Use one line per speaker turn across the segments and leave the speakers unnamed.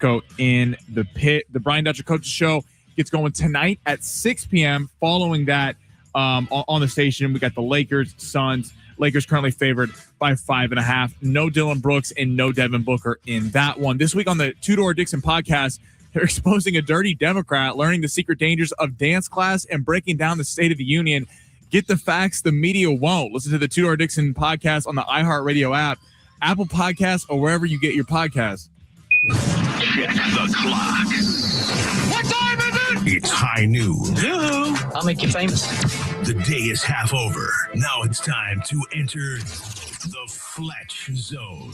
Mexico in the pit. The Brian Dutcher Coaches Show gets going tonight at 6 p.m. Following that, on the station, we got the Lakers, Suns. Lakers currently favored by 5.5. No Dylan Brooks and no Devin Booker in that one. This week on the Two Door Dixon podcast, they're exposing a dirty Democrat, learning the secret dangers of dance class, and breaking down the State of the Union. Get the facts the media won't. Listen to the Two Door Dixon podcast on the iHeartRadio app, Apple Podcasts, or wherever you get your podcasts.
Check the clock. What time is it? It's high noon.
Yoo-hoo. I'll make you famous.
The day is half over. Now it's time to enter the Fletch Zone.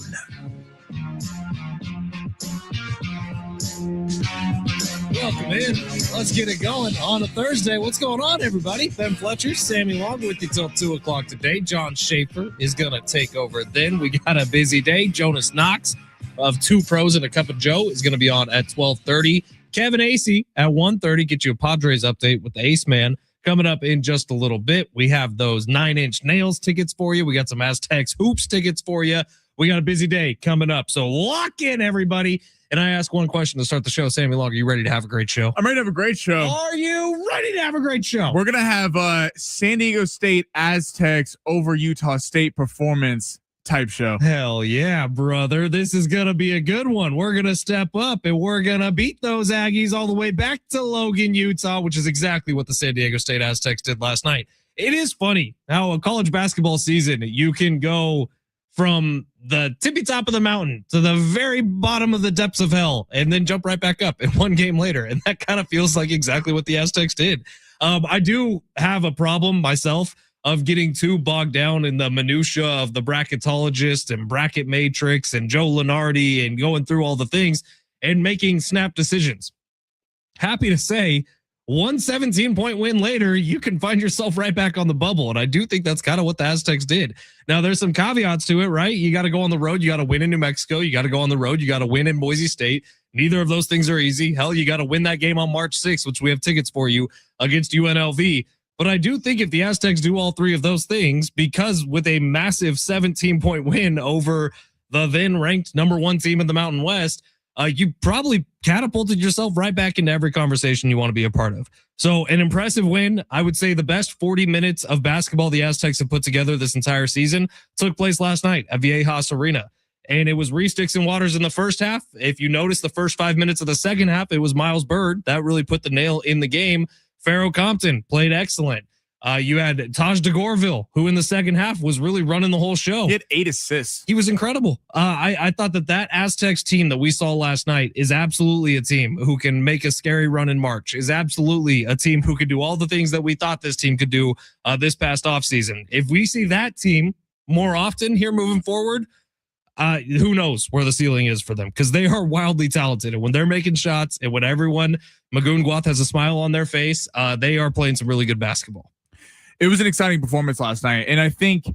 Welcome in. Let's get it going on a Thursday. What's going on, everybody? Ben Fletcher, Sammy Long with you till 2 o'clock today. John Schaefer is going to take over then. We got a busy day. Jonas Knox of Two Pros and a Cup of Joe is going to be on at 12:30. Kevin Acee at 1:30. Get you a Padres update with the Ace Man coming up in just a little bit. We have those 9 Inch Nails tickets for you. We got some Aztecs Hoops tickets for you. We got a busy day coming up. So lock in, everybody. And I ask one question to start the show. Sammy Long, are you ready to have a great show?
I'm ready to have a great show.
Are you ready to have a great show?
We're going to have San Diego State Aztecs over Utah State performance type show.
Hell yeah, brother. This is going to be a good one. We're going to step up and we're going to beat those Aggies all the way back to Logan, Utah, which is exactly what the San Diego State Aztecs did last night. It is funny how a college basketball season, you can go from the tippy top of the mountain to the very bottom of the depths of hell and then jump right back up in one game later. And that kind of feels like exactly what the Aztecs did. I do have a problem myself of getting too bogged down in the minutia of the bracketologist and bracket matrix and Joe Lunardi and going through all the things and making snap decisions. Happy to say, one 17-point win later, you can find yourself right back on the bubble. And I do think that's kind of what the Aztecs did. Now, there's some caveats to it, right? You got to go on the road. You got to win in New Mexico. You got to go on the road. You got to win in Boise State. Neither of those things are easy. Hell, you got to win that game on March 6th, which we have tickets for you against UNLV. But I do think if the Aztecs do all three of those things, because with a massive 17-point win over the then ranked number one team in the Mountain West, you probably catapulted yourself right back into every conversation you want to be a part of. So an impressive win. I would say the best 40 minutes of basketball the Aztecs have put together this entire season took place last night at Viejas Arena. And it was Reese Dixon Waters in the first half. If you notice the first 5 minutes of the second half, it was Miles Bird. That really put the nail in the game. Pharaoh Compton played excellent. You had Taj DeGorville, who in the second half was really running the whole show.
He had 8 assists.
He was incredible. I thought that Aztecs team that we saw last night is absolutely a team who can make a scary run in March, is absolutely a team who could do all the things that we thought this team could do this past offseason. If we see that team more often here moving forward, who knows where the ceiling is for them, because they are wildly talented. And when they're making shots and when everyone, Magoon Guath has a smile on their face, they are playing some really good basketball.
It was an exciting performance last night. And I think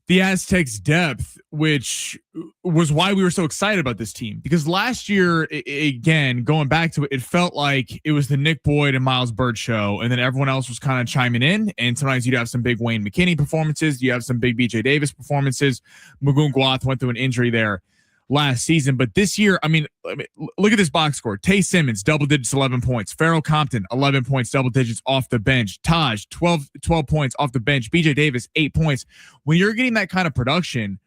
the Aztecs' depth, which was why we were so excited about this team, because last year, again, going back to it, it felt like it was the Nick Boyd and Miles Bird show. And then everyone else was kind of chiming in. And sometimes you'd have some big Wayne McKinney performances. You have some big BJ Davis performances. Magoon Guath went through an injury there last season. But this year, I mean, look at this box score. Tay Simmons, double digits, 11 points. Pharaoh Compton, 11 points, double digits off the bench. Taj, 12 points off the bench. BJ Davis, 8 points. When you're getting that kind of production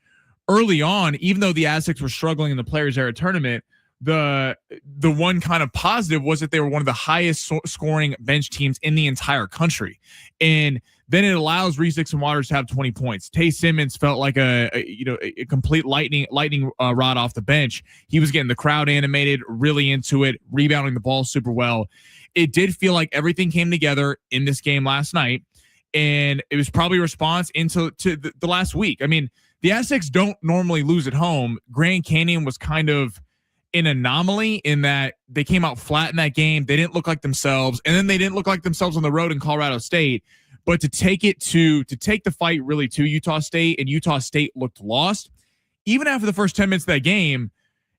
early on, even though the Aztecs were struggling in the Players Era tournament, the one kind of positive was that they were one of the highest scoring bench teams in the entire country. And then it allows Reese Dixon Waters to have 20 points. Tay Simmons felt like a complete lightning rod off the bench. He was getting the crowd animated, really into it, rebounding the ball super well. It did feel like everything came together in this game last night, and it was probably a response into the last week. I mean, the Aztecs don't normally lose at home. Grand Canyon was kind of an anomaly in that they came out flat in that game. They didn't look like themselves, and then they didn't look like themselves on the road in Colorado State. But to take the fight really to Utah State, and Utah State looked lost. Even after the first 10 minutes of that game,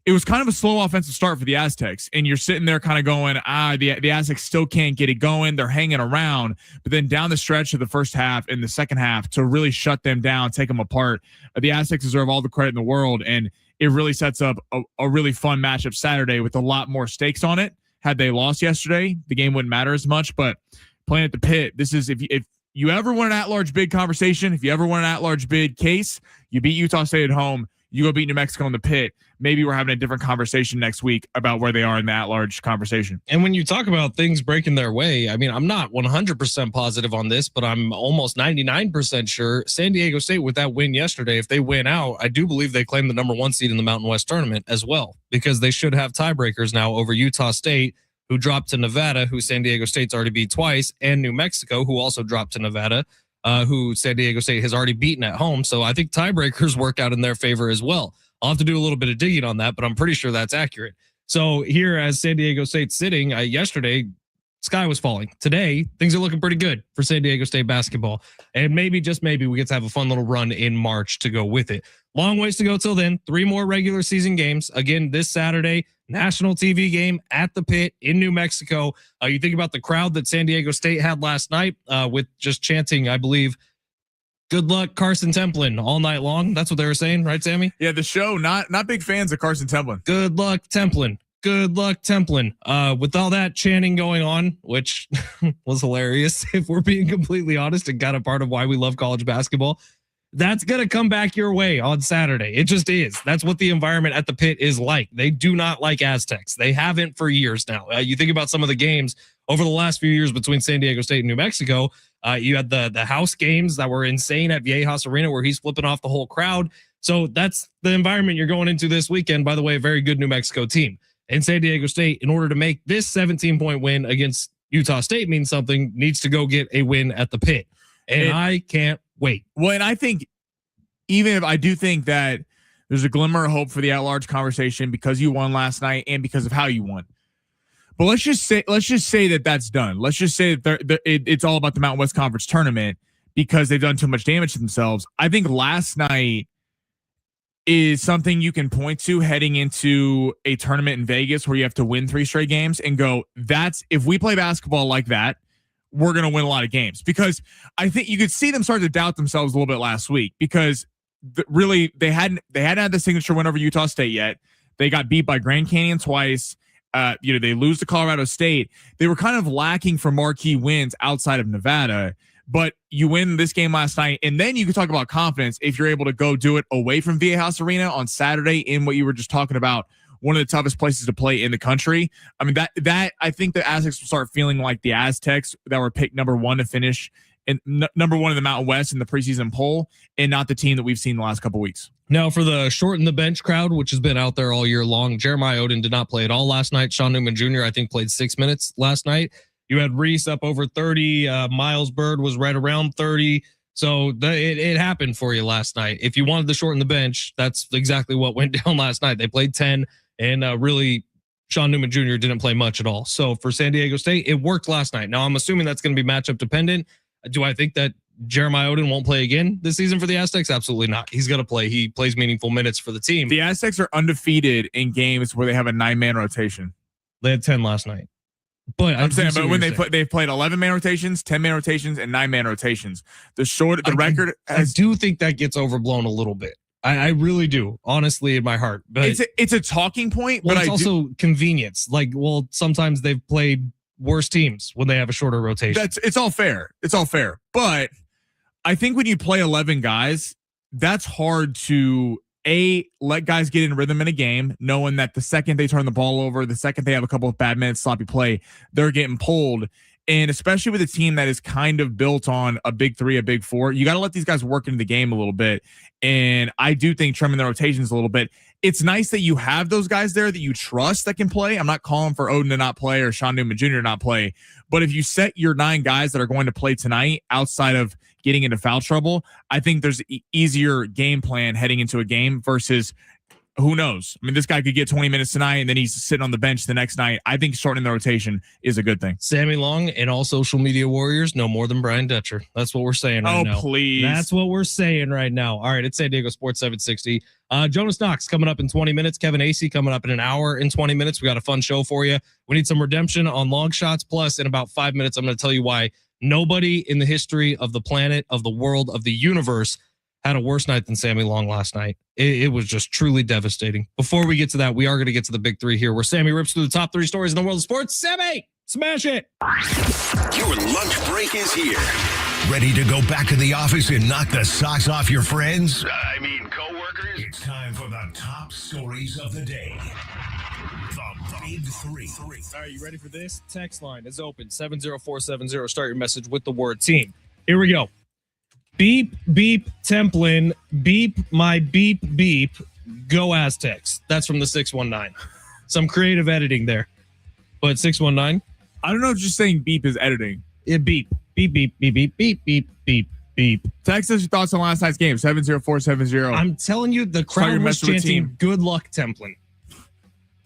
it was kind of a slow offensive start for the Aztecs. And you're sitting there kind of going, the Aztecs still can't get it going. They're hanging around. But then down the stretch of the first half and the second half to really shut them down, take them apart, the Aztecs deserve all the credit in the world. And it really sets up a really fun matchup Saturday with a lot more stakes on it. Had they lost yesterday, the game wouldn't matter as much, but playing at the Pit, this is, if you ever want an at-large bid conversation, if you ever want an at-large bid case, you beat Utah State at home, you go beat New Mexico in the Pit. Maybe we're having a different conversation next week about where they are in the at-large conversation.
And when you talk about things breaking their way, I mean, I'm not 100% positive on this, but I'm almost 99% sure San Diego State, with that win yesterday, if they win out, I do believe they claim the number 1 seed in the Mountain West tournament as well, because they should have tiebreakers now over Utah State, who dropped to Nevada, who San Diego State's already beat twice, and New Mexico, who also dropped to Nevada, who San Diego State has already beaten at home. So I think tiebreakers work out in their favor as well. I'll have to do a little bit of digging on that, but I'm pretty sure that's accurate. So here, as San Diego State sitting, yesterday, sky was falling. Today, things are looking pretty good for San Diego State basketball. And maybe, just maybe, we get to have a fun little run in March to go with it. Long ways to go till then. 3 more regular season games. Again, this Saturday, national TV game at the Pit in New Mexico. You think about the crowd that San Diego State had last night with just chanting, I believe, "Good luck, Carson Templin," all night long. That's what they were saying, right, Sammy?
Yeah, the show, not big fans of Carson Templin.
Good luck, Templin. Good luck, Templin. With all that chanting going on, which was hilarious, if we're being completely honest, and kind of part of why we love college basketball, that's going to come back your way on Saturday. It just is. That's what the environment at the Pit is like. They do not like Aztecs. They haven't for years now. You think about some of the games over the last few years between San Diego State and New Mexico. You had the house games that were insane at Viejas Arena, where he's flipping off the whole crowd. So that's the environment you're going into this weekend. By the way, a very good New Mexico team. And San Diego State, in order to make this 17-point win against Utah State mean something, needs to go get a win at the Pit. And I can't wait.
Well, and I think, even if I do think that there's a glimmer of hope for the at-large conversation because you won last night and because of how you won. But let's just say that that's done. Let's just say that it's all about the Mountain West Conference tournament because they've done too much damage to themselves. I think last night is something you can point to heading into a tournament in Vegas where you have to win 3 straight games and go, if we play basketball like that, we're going to win a lot of games. Because I think you could see them start to doubt themselves a little bit last week because really they hadn't had the signature win over Utah State yet. They got beat by Grand Canyon twice. They lose to Colorado State. They were kind of lacking for marquee wins outside of Nevada, but you win this game last night. And then you can talk about confidence if you're able to go do it away from Viejas Arena on Saturday in what you were just talking about, one of the toughest places to play in the country. I mean, that I think the Aztecs will start feeling like the Aztecs that were picked number 1 to finish and number 1 in the Mountain West in the preseason poll, and not the team that we've seen the last couple of weeks.
Now, for the shorten the bench crowd, which has been out there all year long, Jeremiah Odin did not play at all last night. Sean Newman Jr., I think, played 6 minutes last night. You had Reese up over 30. Miles Bird was right around 30. So it happened for you last night. If you wanted to shorten the bench, that's exactly what went down last night. They played 10, and really, Sean Newman Jr. didn't play much at all. So for San Diego State, it worked last night. Now, I'm assuming that's going to be matchup dependent. Do I think that Jeremiah Odin won't play again this season for the Aztecs? Absolutely not. He's going to play. He plays meaningful minutes for the team.
The Aztecs are undefeated in games where they have a 9-man rotation.
They had 10 last night. But
I'm saying, but when they've played 11-man rotations, 10-man rotations, and 9-man rotations. The record
I do think that gets overblown a little bit. I really do, honestly, in my heart. But
it's a talking point,
well,
but
it's also convenience. Like, well, sometimes they've played worse teams when they have a shorter rotation.
It's all fair. It's all fair. But I think when you play 11 guys, that's hard to let guys get in rhythm in a game, knowing that the second they turn the ball over, the second they have a couple of bad minutes, sloppy play, they're getting pulled. And especially with a team that is kind of built on a big 3, a big 4, you got to let these guys work into the game a little bit. And I do think trimming the rotations a little bit. It's nice that you have those guys there that you trust that can play. I'm not calling for Odin to not play or Sean Newman Jr. to not play. But if you set your 9 guys that are going to play tonight outside of getting into foul trouble, I think there's an easier game plan heading into a game versus who knows? I mean, this guy could get 20 minutes tonight and then he's sitting on the bench the next night. I think shortening the rotation is a good thing.
Sammy Long and all social media warriors know more than Brian Dutcher. That's what we're saying right now.
Oh, please.
That's what we're saying right now. All right, it's San Diego Sports 760. Jonas Knox coming up in 20 minutes. Kevin Acee coming up in an hour and 20 minutes. We got a fun show for you. We need some redemption on long shots. Plus, in about 5 minutes, I'm going to tell you why nobody in the history of the planet, of the world, of the universe had a worse night than Sammy Long last night. It was just truly devastating. Before we get to that, we are going to get to the big three here where Sammy rips through the top 3 stories in the world of sports. Sammy, smash it.
Your lunch break is here. Ready to go back to the office and knock the socks off your friends? I mean, coworkers? It's time for the top stories of the day. The big three.
All right, you ready for this? Text line is open, 70470. Start your message with the word team. Here we go. Beep, beep, Templin. Beep, my beep, beep. Go Aztecs. That's from the 619. Some creative editing there. But 619?
I don't know if just saying beep is editing.
Beep, beep, beep, beep, beep, beep, beep, beep, beep.
Text us your thoughts on last night's game, 70470.
I'm telling you, the crowd was chanting, good luck, Templin.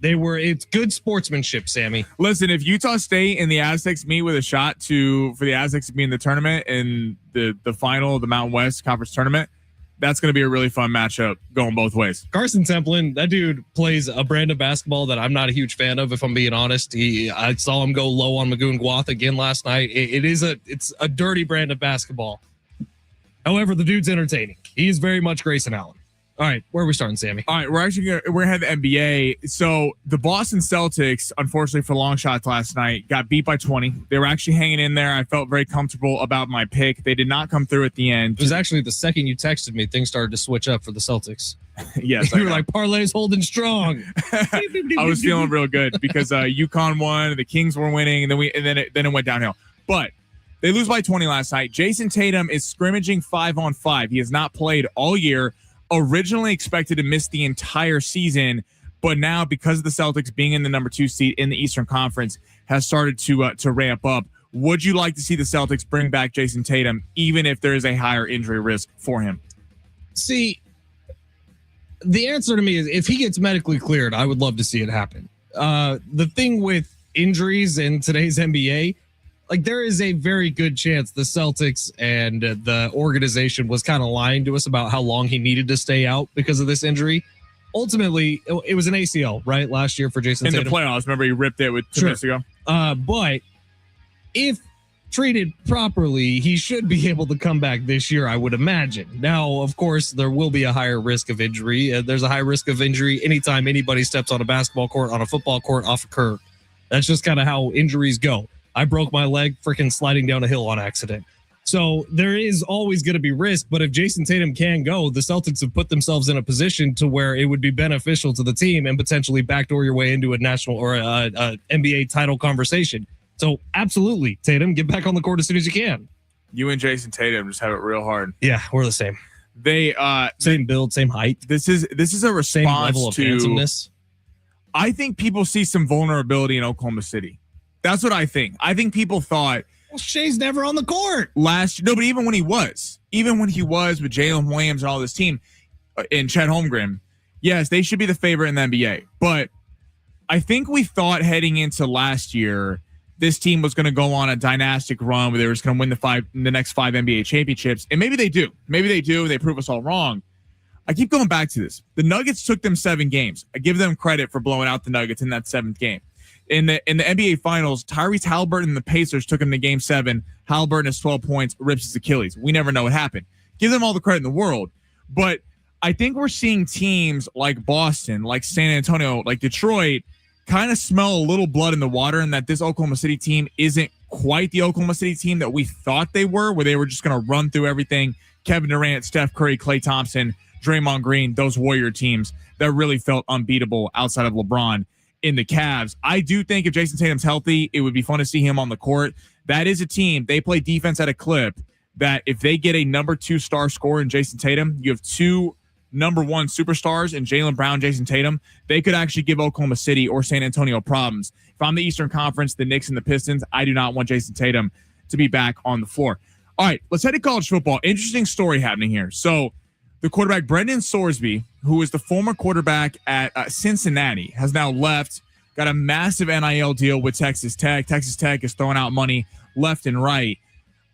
It's good sportsmanship, Sammy.
Listen, if Utah State and the Aztecs meet with a shot for the Aztecs to be in the tournament in the final of the Mountain West Conference tournament, that's going to be a really fun matchup going both ways.
Carson Templin, that dude plays a brand of basketball that I'm not a huge fan of, if I'm being honest. I saw him go low on Magoon Guath again last night. It's a dirty brand of basketball. However, the dude's entertaining. He is very much Grayson Allen. All right, where are we starting, Sammy?
All right, we're gonna have the NBA. So the Boston Celtics, unfortunately for long shots last night, got beat by 20. They were actually hanging in there. I felt very comfortable about my pick. They did not come through at the end.
It was actually the second you texted me, things started to switch up for the Celtics.
Yes,
you were like, parlay's holding strong.
I was feeling real good because UConn won, the Kings were winning, and then it went downhill. But they lose by 20 last night. Jason Tatum is scrimmaging 5-on-5. He has not played all year. Originally expected to miss the entire season, but now because of the Celtics being in the number 2 seed in the Eastern Conference, has started to ramp up. Would you like to see the Celtics bring back Jason Tatum, even if there is a higher injury risk for him?
See, the answer to me is if he gets medically cleared, I would love to see it happen. The thing with injuries in today's NBA, like there is a very good chance the Celtics and the organization was kind of lying to us about how long he needed to stay out because of this injury. Ultimately, it was an ACL, right? Last year for Jason Tatum.
In the playoffs, remember he ripped it with 2 minutes ago?
But if treated properly, he should be able to come back this year, I would imagine. Now, of course, there will be a higher risk of injury. There's a high risk of injury anytime anybody steps on a basketball court, on a football court, off a curb. That's just kind of how injuries go. I broke my leg freaking sliding down a hill on accident. So there is always going to be risk, but if Jason Tatum can go, the Celtics have put themselves in a position to where it would be beneficial to the team and potentially backdoor your way into a national or a NBA title conversation. So absolutely, Tatum, get back on the court as soon as you can.
You and Jason Tatum just have it real hard.
Yeah, we're the same.
They
same build, same height.
This is a response
same level of handsomeness.
I think people see some vulnerability in Oklahoma City. That's what I think. I think people thought,
well, Shea's never on the court
but even when he was with Jalen Williams and all this team and Chet Holmgren, yes, they should be the favorite in the NBA. But I think we thought heading into last year, this team was going to go on a dynastic run where they were just going to win the next 5 NBA championships. And maybe they do. They prove us all wrong. I keep going back to this. The Nuggets took them 7 games. I give them credit for blowing out the Nuggets in that 7th game. In the NBA Finals, Tyrese Halliburton and the Pacers took him to Game 7. Halliburton has 12 points, rips his Achilles. We never know what happened. Give them all the credit in the world. But I think we're seeing teams like Boston, like San Antonio, like Detroit, kind of smell a little blood in the water, and that this Oklahoma City team isn't quite the Oklahoma City team that we thought they were, where they were just going to run through everything. Kevin Durant, Steph Curry, Klay Thompson, Draymond Green, those Warrior teams that really felt unbeatable outside of LeBron in the Cavs. I do think if Jason Tatum's healthy, it would be fun to see him on the court. That is a team. They play defense at a clip that if they get a number 2 star scorer in Jason Tatum, you have 2 number 1 superstars in Jaylen Brown, Jason Tatum. They could actually give Oklahoma City or San Antonio problems. If I'm the Eastern Conference, the Knicks and the Pistons, I do not want Jason Tatum to be back on the floor. All right, let's head to college football. Interesting story happening here. So the quarterback, Brendan Sorsby, who is the former quarterback at Cincinnati, has now left, got a massive NIL deal with Texas Tech. Texas Tech is throwing out money left and right.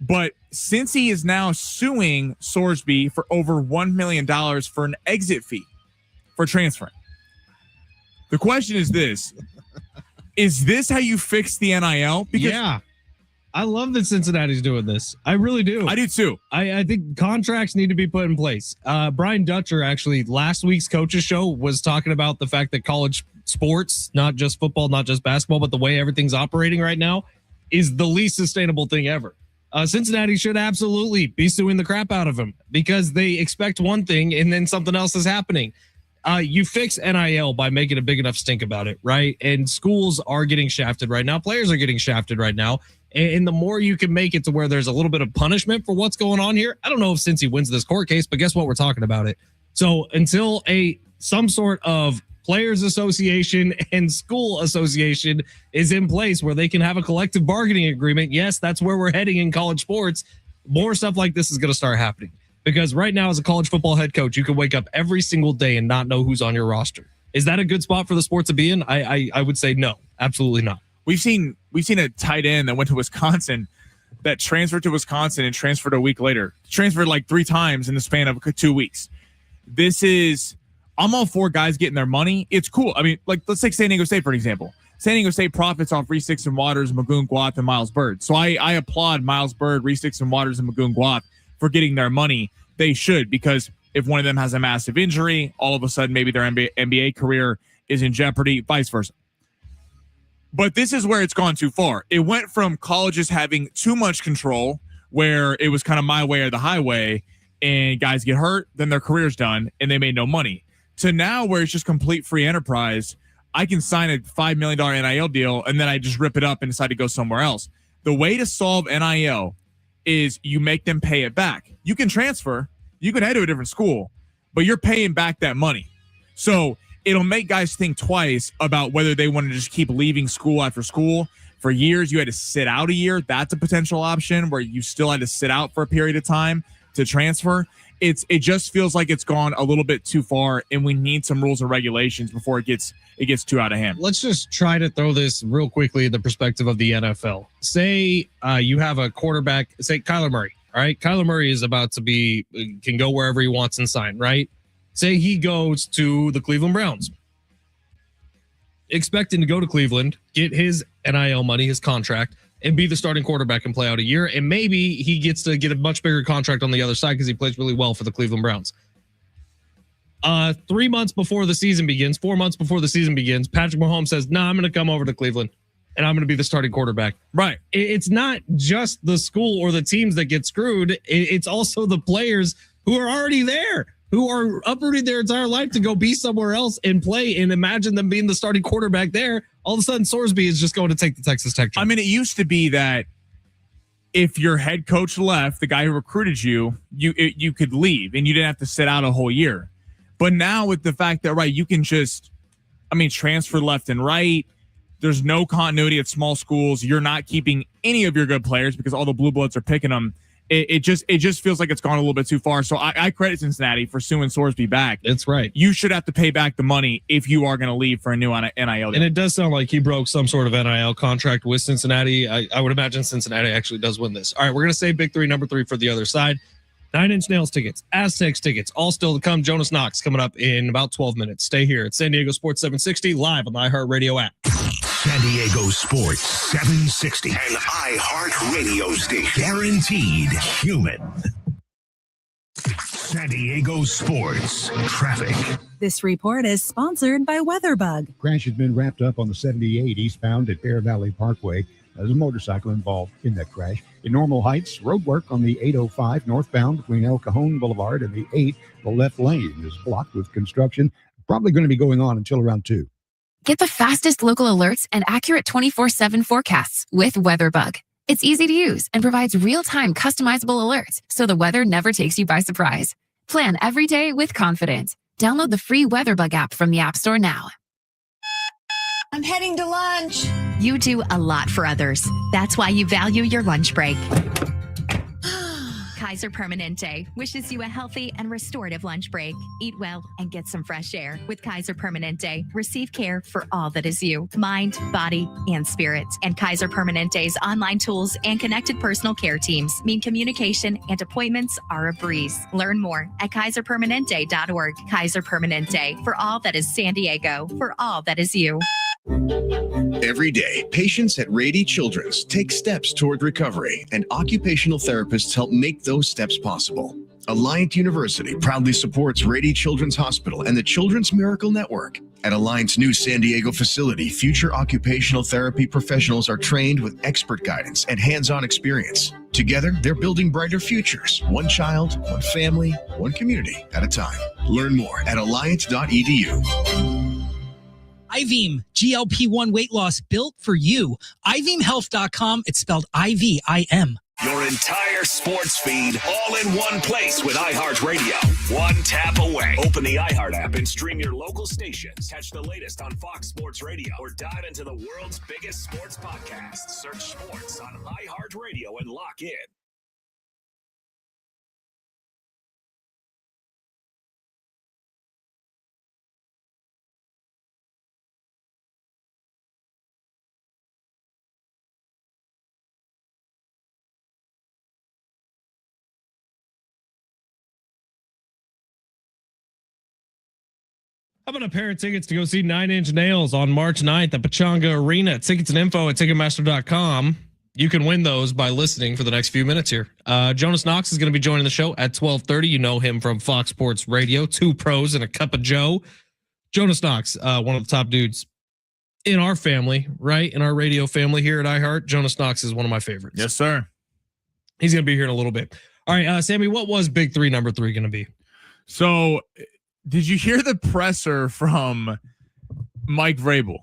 But since he is now suing Sorsby for over $1 million for an exit fee for transferring, the question is this. Is this how you fix the NIL? Because
yeah. I love that Cincinnati's doing this. I really do.
I do too.
I think contracts need to be put in place. Brian Dutcher, actually, last week's coaches show was talking about the fact that college sports, not just football, not just basketball, but the way everything's operating right now is the least sustainable thing ever. Cincinnati should absolutely be suing the crap out of him because they expect one thing and then something else is happening. You fix NIL by making a big enough stink about it, right? And schools are getting shafted right now. Players are getting shafted right now. And the more you can make it to where there's a little bit of punishment for what's going on here, I don't know if Cincy wins this court case, but guess what? We're talking about it. So until some sort of players association and school association is in place where they can have a collective bargaining agreement, yes, that's where we're heading in college sports. More stuff like this is going to start happening. Because right now, as a college football head coach, you can wake up every single day and not know who's on your roster. Is that a good spot for the sport to be in? I would say no, absolutely not.
We've seen a tight end that went to Wisconsin that transferred to Wisconsin and transferred a week later. Transferred like 3 times in the span of 2 weeks. I'm all for guys getting their money. It's cool. I mean, like, let's take San Diego State, for an example. San Diego State profits off Reese Dixon Waters, Magoon Guath, and Miles Bird. So I applaud Miles Bird, Reese Dixon Waters, and Magoon Guath for getting their money. They should, because if one of them has a massive injury, all of a sudden maybe their NBA career is in jeopardy, vice versa. But this is where it's gone too far. It went from colleges having too much control, where it was kind of my way or the highway, and guys get hurt, then their career's done, and they made no money, to now where it's just complete free enterprise. I can sign a $5 million NIL deal, and then I just rip it up and decide to go somewhere else. The way to solve NIL is you make them pay it back. You can transfer, you can head to a different school, but you're paying back that money. So it'll make guys think twice about whether they want to just keep leaving school after school. For years, you had to sit out a year. That's a potential option where you still had to sit out for a period of time to transfer. It just feels like it's gone a little bit too far, and we need some rules and regulations before it gets too out of hand.
Let's just try to throw this real quickly in the perspective of the NFL. Say you have a quarterback, say Kyler Murray. All right, Kyler Murray is about to can go wherever he wants and sign, right? Say he goes to the Cleveland Browns. Expecting to go to Cleveland, get his NIL money, his contract, and be the starting quarterback and play out a year. And maybe he gets to get a much bigger contract on the other side because he plays really well for the Cleveland Browns. 3 months before the season begins, 4 months before the season begins, Patrick Mahomes says, I'm going to come over to Cleveland and I'm going to be the starting quarterback.
Right.
It's not just the school or the teams that get screwed. It's also the players who are already there, who are uprooting their entire life to go be somewhere else and play, and imagine them being the starting quarterback there. All of a sudden, Sorsby is just going to take the Texas Tech job.
I mean, it used to be that if your head coach left, the guy who recruited you could leave and you didn't have to sit out a whole year. But now with the fact that, right, you can just, transfer left and right. There's no continuity at small schools. You're not keeping any of your good players because all the blue bloods are picking them. It just feels like it's gone a little bit too far. So I credit Cincinnati for suing Sorsby back.
That's right.
You should have to pay back the money if you are going to leave for a new NIL deal.
And it does sound like he broke some sort of NIL contract with Cincinnati. I would imagine Cincinnati actually does win this. All right, we're going to save big three, number 3 for the other side. 9 Inch Nails tickets, Aztecs tickets, all still to come. Jonas Knox coming up in about 12 minutes. Stay here at San Diego Sports 760, live on the iHeartRadio app.
San Diego Sports 760, an iHeartRadio station. Guaranteed human. San Diego Sports traffic.
This report is sponsored by WeatherBug.
Crash has been wrapped up on the 78 eastbound at Bear Valley Parkway. There's a motorcycle involved in that crash. In Normal Heights, road work on the 805 northbound between El Cajon Boulevard and the 8. The left lane is blocked with construction. Probably going to be going on until around 2.
Get the fastest local alerts and accurate 24/7 forecasts with WeatherBug. It's easy to use and provides real-time customizable alerts so the weather never takes you by surprise. Plan every day with confidence. Download the free WeatherBug app from the App Store now.
I'm heading to lunch.
You do a lot for others. That's why you value your lunch break. Kaiser Permanente wishes you a healthy and restorative lunch break. Eat well and get some fresh air. With Kaiser Permanente, receive care for all that is you, mind, body, and spirit. And Kaiser Permanente's online tools and connected personal care teams mean communication and appointments are a breeze. Learn more at
Every day, patients at Rady Children's take steps toward recovery, and occupational therapists help make those steps possible. Alliant University proudly supports Rady Children's Hospital and the Children's Miracle Network. At Alliant's new San Diego facility, future occupational therapy professionals are trained with expert guidance and hands-on experience. Together, they're building brighter futures, one child, one family, one community at a time. Learn more at alliant.edu.
IVEAM, GLP-1 weight loss built for you. IVEAMhealth.com. It's spelled IVIM.
Your entire sports feed all in one place with iHeartRadio. One tap away. Open the iHeart app and stream your local stations. Catch the latest on Fox Sports Radio or dive into the world's biggest sports podcast. Search sports on iHeartRadio and lock in.
How about a pair of tickets to go see 9 Inch Nails on March 9th at Pechanga Arena? Tickets and info at Ticketmaster.com. You can win those by listening for the next few minutes here. Jonas Knox is going to be joining the show at 12:30. You know him from Fox Sports Radio, 2 pros and a cup of Joe. Jonas Knox, one of the top dudes in our family, right? In our radio family here at iHeart. Jonas Knox is one of my favorites.
Yes, sir.
He's going to be here in a little bit. All right, Sammy, what was Big Three, number 3 going to be?
So, did you hear the presser from Mike Vrabel?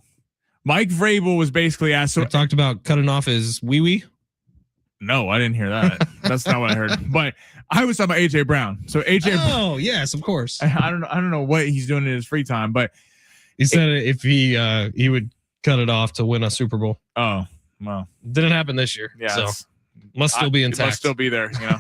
Mike Vrabel was basically asked. So
talked about cutting off his wee-wee?
No, I didn't hear that. That's not what I heard. But I was talking about AJ Brown. So AJ.
Oh, yes, of course.
I don't know what he's doing in his free time, but
he said if he would cut it off to win a Super Bowl.
Oh, well,
didn't happen this year.
Yeah,
so must still be intact.
Must still be there. You know,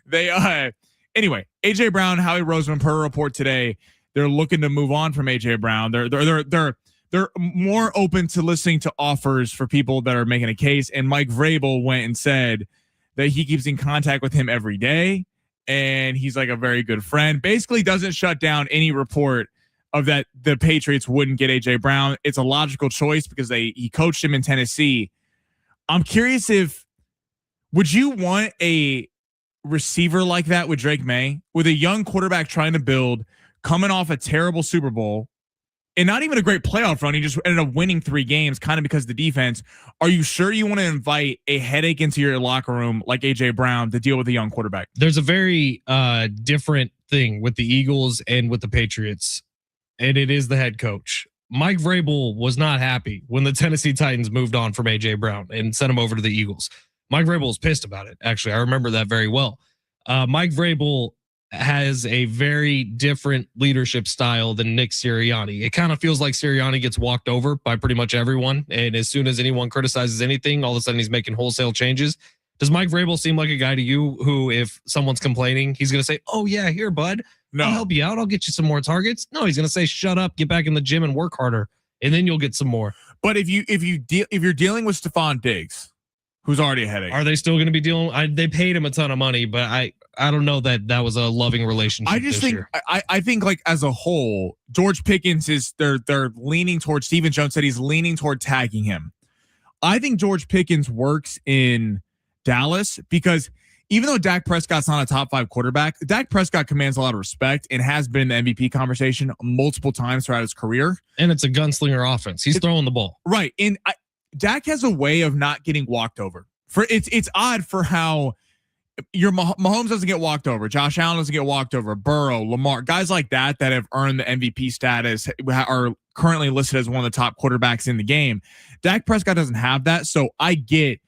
they Anyway, AJ Brown, Howie Roseman, per report today, they're looking to move on from AJ Brown. They're more open to listening to offers for people that are making a case. And Mike Vrabel went and said that he keeps in contact with him every day, and he's like a very good friend. Basically, doesn't shut down any report of that the Patriots wouldn't get AJ Brown. It's a logical choice because he coached him in Tennessee. I'm curious would you want a receiver like that with Drake May, with a young quarterback trying to build, coming off a terrible Super Bowl and not even a great playoff run? He just ended up winning 3 games kind of because of the defense. Are you sure you want to invite a headache into your locker room like AJ Brown to deal with a young quarterback?
There's a very different thing with the Eagles and with the Patriots, and it is the head coach. Mike Vrabel was not happy when the Tennessee Titans moved on from AJ Brown and sent him over to the Eagles. Mike Vrabel was pissed about it. Actually, I remember that very well. Mike Vrabel has a very different leadership style than Nick Sirianni. It kind of feels like Sirianni gets walked over by pretty much everyone. And as soon as anyone criticizes anything, all of a sudden he's making wholesale changes. Does Mike Vrabel seem like a guy to you who, if someone's complaining, he's going to say, oh yeah, here, bud, I'll help you out. I'll get you some more targets. No, he's going to say, shut up, get back in the gym and work harder. And then you'll get some more.
But if you're dealing with Stephon Diggs, who's already a headache,
are they still going to be dealing? They paid him a ton of money, but I don't know that was a loving relationship.
I just think I think like as a whole, George Pickens is they're leaning towards. Stephen Jones said he's leaning toward tagging him. I think George Pickens works in Dallas because even though Dak Prescott's not a top 5 quarterback, Dak Prescott commands a lot of respect and has been in the MVP conversation multiple times throughout his career.
And it's a gunslinger offense. He's throwing the ball
right. And Dak has a way of not getting walked over. It's odd for how your Mahomes doesn't get walked over, Josh Allen doesn't get walked over, Burrow, Lamar, guys like that have earned the MVP status are currently listed as one of the top quarterbacks in the game. Dak Prescott doesn't have that, so I get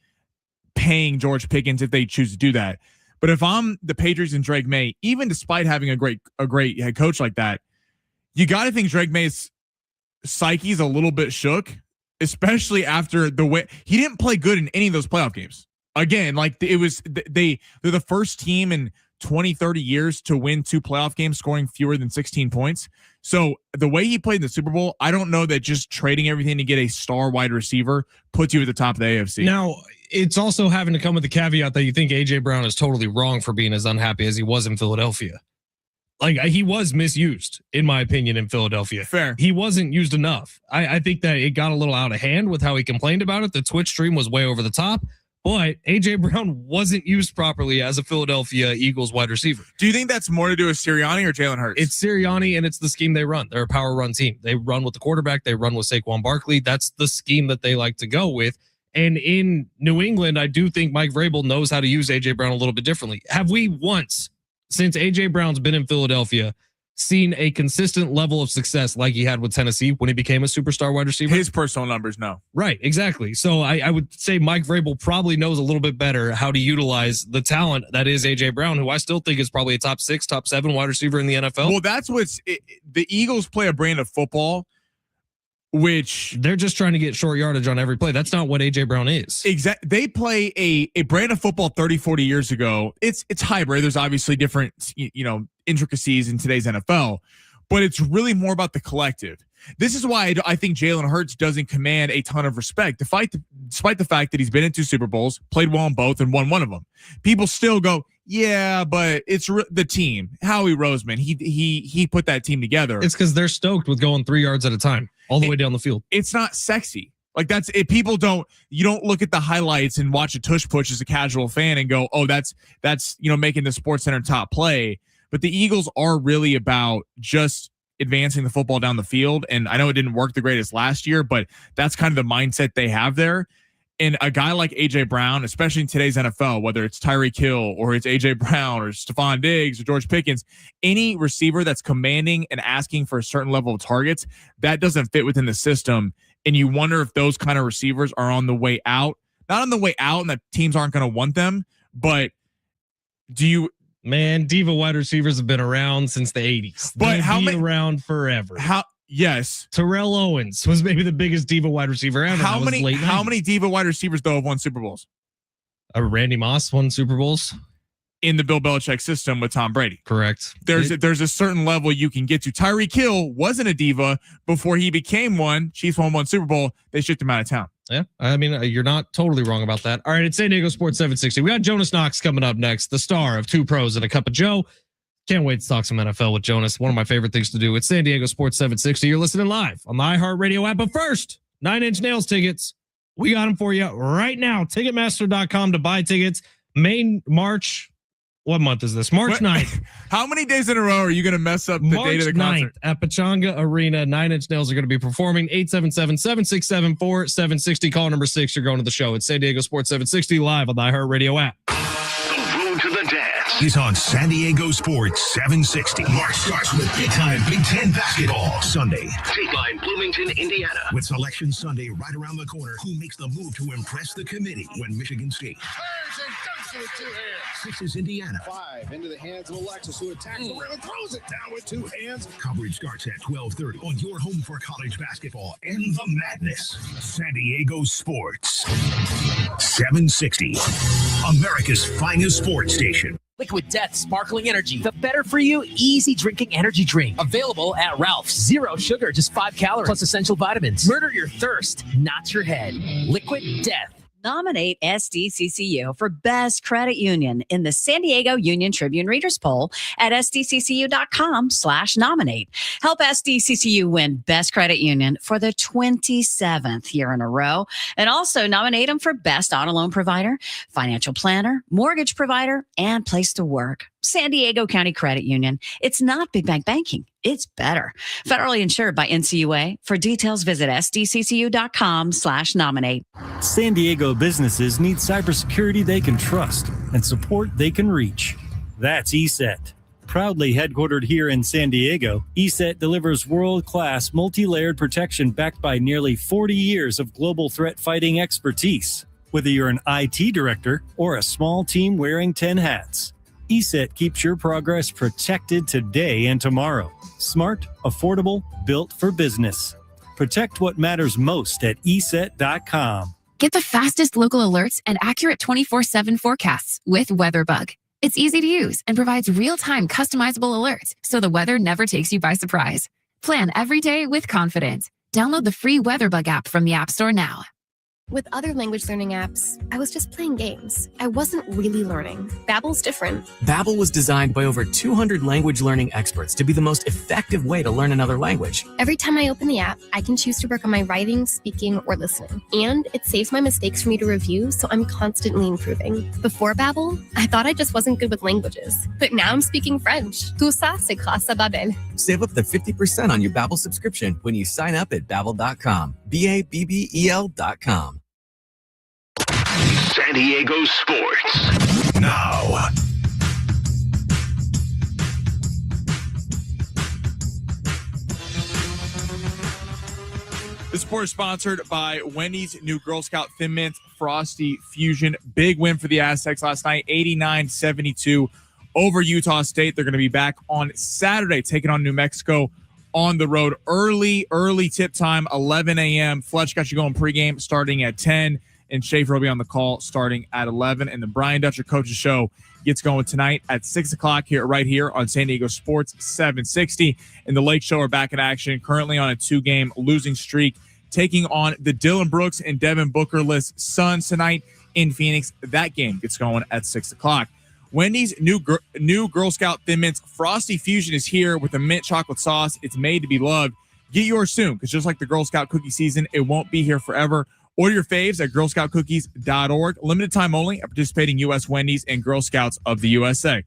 paying George Pickens if they choose to do that. But if I'm the Patriots and Drake May, even despite having a great head coach like that, you got to think Drake May's psyche's a little bit shook, especially after the way he didn't play good in any of those playoff games. Again, like they're the first team in 20, 30 years to win 2 playoff games scoring fewer than 16 points. So the way he played in the Super Bowl, I don't know that just trading everything to get a star wide receiver puts you at the top of the AFC.
Now, it's also having to come with the caveat that you think AJ Brown is totally wrong for being as unhappy as he was in Philadelphia. Like, he was misused, in my opinion, in Philadelphia.
Fair.
He wasn't used enough. I think that it got a little out of hand with how he complained about it. The Twitch stream was way over the top, but A.J. Brown wasn't used properly as a Philadelphia Eagles wide receiver.
Do you think that's more to do with Sirianni or Jalen Hurts?
It's Sirianni, and it's the scheme they run. They're a power run team. They run with the quarterback. They run with Saquon Barkley. That's the scheme that they like to go with. And in New England, I do think Mike Vrabel knows how to use A.J. Brown a little bit differently. Have we once, since A.J. Brown's been in Philadelphia, seen a consistent level of success like he had with Tennessee when he became a superstar wide receiver?
His personal numbers, no.
Right, exactly. So I would say Mike Vrabel probably knows a little bit better how to utilize the talent that is A.J. Brown, who I still think is probably a top 6, top 7 wide receiver in the NFL.
Well, that's the Eagles play a brand of football which
they're just trying to get short yardage on every play. That's not what A.J. Brown is.
Exactly. They play a brand of football 30, 40 years ago. It's hybrid. There's obviously different, intricacies in today's NFL, but it's really more about the collective. This is why I think Jalen Hurts doesn't command a ton of respect, despite the fact that he's been in 2 Super Bowls, played well in both, and won one of them. People still go, yeah, but it's the team. Howie Roseman, he put that team together.
It's because they're stoked with going 3 yards at a time, all the way down the field.
It's not sexy. Like that's it. You don't look at the highlights and watch a tush push as a casual fan and go, oh, that's making the SportsCenter top play. But the Eagles are really about just advancing the football down the field. And I know it didn't work the greatest last year, but that's kind of the mindset they have there. And a guy like A.J. Brown, especially in today's NFL, whether it's Tyreek Hill or it's A.J. Brown or Stephon Diggs or George Pickens, any receiver that's commanding and asking for a certain level of targets, that doesn't fit within the system. And you wonder if those kind of receivers are on the way out. Not on the way out and that teams aren't going to want them, but
Man, diva wide receivers have been around since the 80s.
But
They've been around forever.
Yes.
Terrell Owens was maybe the biggest diva wide receiver ever.
How many diva wide receivers though have won Super Bowls?
Randy Moss won Super Bowls
in the Bill Belichick system with Tom Brady.
Correct.
There's a certain level you can get to. Tyreek Hill wasn't a diva before he became one. Chiefs won 1 Super Bowl. They shipped him out of town.
Yeah, I mean, you're not totally wrong about that. All right, it's San Diego Sports 760. We got Jonas Knox coming up next, the star of 2 Pros and a Cup of Joe. Can't wait to talk some NFL with Jonas. One of my favorite things to do. It's San Diego Sports 760. You're listening live on the iHeartRadio app. But first, 9 Inch Nails tickets. We got them for you right now. Ticketmaster.com to buy tickets. March. What month is this? March 9th.
How many days in a row are you going to mess up the date of the concert?
9th at Pechanga Arena. 9 Inch Nails are going to be performing. 877-767-4760. Call number 6. You're going to the show. It's San Diego Sports 760 live on the iHeartRadio app.
The road to the dance is on San Diego Sports 760. March starts with big-time Big Ten basketball. Sunday, take line Bloomington, Indiana. With Selection Sunday right around the corner. Who makes the move to impress the committee when Michigan State? 6 is Indiana.
5 into the hands of Alexis, who attacks the rim and throws it down with 2 hands.
Coverage starts at 12:30 on your home for college basketball and the madness. San Diego Sports 760, America's finest sports station.
Liquid Death Sparkling Energy, the better for you, easy drinking energy drink. Available at Ralph's. 0 sugar, just 5 calories, plus essential vitamins. Murder your thirst, not your head. Liquid Death.
Nominate SDCCU for Best Credit Union in the San Diego Union Tribune Readers Poll at sdccu.com/nominate. Help SDCCU win Best Credit Union for the 27th year in a row. And also nominate them for Best Auto Loan Provider, Financial Planner, Mortgage Provider, and Place to Work. San Diego County Credit Union. It's not big bank banking. It's better. Federally insured by NCUA. For details, visit sdccu.com/nominate.
San Diego businesses need cybersecurity they can trust and support they can reach. That's ESET. Proudly headquartered here in San Diego, ESET delivers world-class multi-layered protection backed by nearly 40 years of global threat fighting expertise. Whether you're an IT director or a small team wearing 10 hats, ESET keeps your progress protected today and tomorrow. Smart, affordable, built for business. Protect what matters most at ESET.com.
Get the fastest local alerts and accurate 24/7 forecasts with WeatherBug. It's easy to use and provides real-time customizable alerts so the weather never takes you by surprise. Plan every day with confidence. Download the free WeatherBug app from the App Store now.
With other language learning apps, I was just playing games. I wasn't really learning. Babbel's different.
Babbel was designed by over 200 language learning experts to be the most effective way to learn another language.
Every time I open the app, I can choose to work on my writing, speaking, or listening. And it saves my mistakes for me to review, so I'm constantly improving. Before Babbel, I thought I just wasn't good with languages. But now I'm speaking French. Tout ça, c'est grâce à Babbel.
Save up to 50% on your Babbel subscription when you sign up at Babbel.com. BABBEL.com.
San Diego sports now.
The sport is sponsored by Wendy's new Girl Scout Thin Mint Frosty Fusion. Big win for the Aztecs last night, 89-72 over Utah State. They're going to be back on Saturday, taking on New Mexico on the road. Early tip time, 11 a.m. Fletch got you going pregame starting at 10, and Schaefer will be on the call starting at 11. And the Brian Dutcher Coaches Show gets going tonight at 6 o'clock right here on San Diego Sports 760. And the Lake Show are back in action, currently on a 2-game losing streak, taking on the Dylan Brooks and Devin Booker-less Suns tonight in Phoenix. That game gets going at 6 o'clock. Wendy's new Girl Scout Thin Mints Frosty Fusion is here with a mint chocolate sauce. It's made to be loved. Get yours soon, because just like the Girl Scout cookie season, it won't be here forever. Order your faves at girlscoutcookies.org. Limited time only at participating U.S. Wendy's and Girl Scouts of the USA.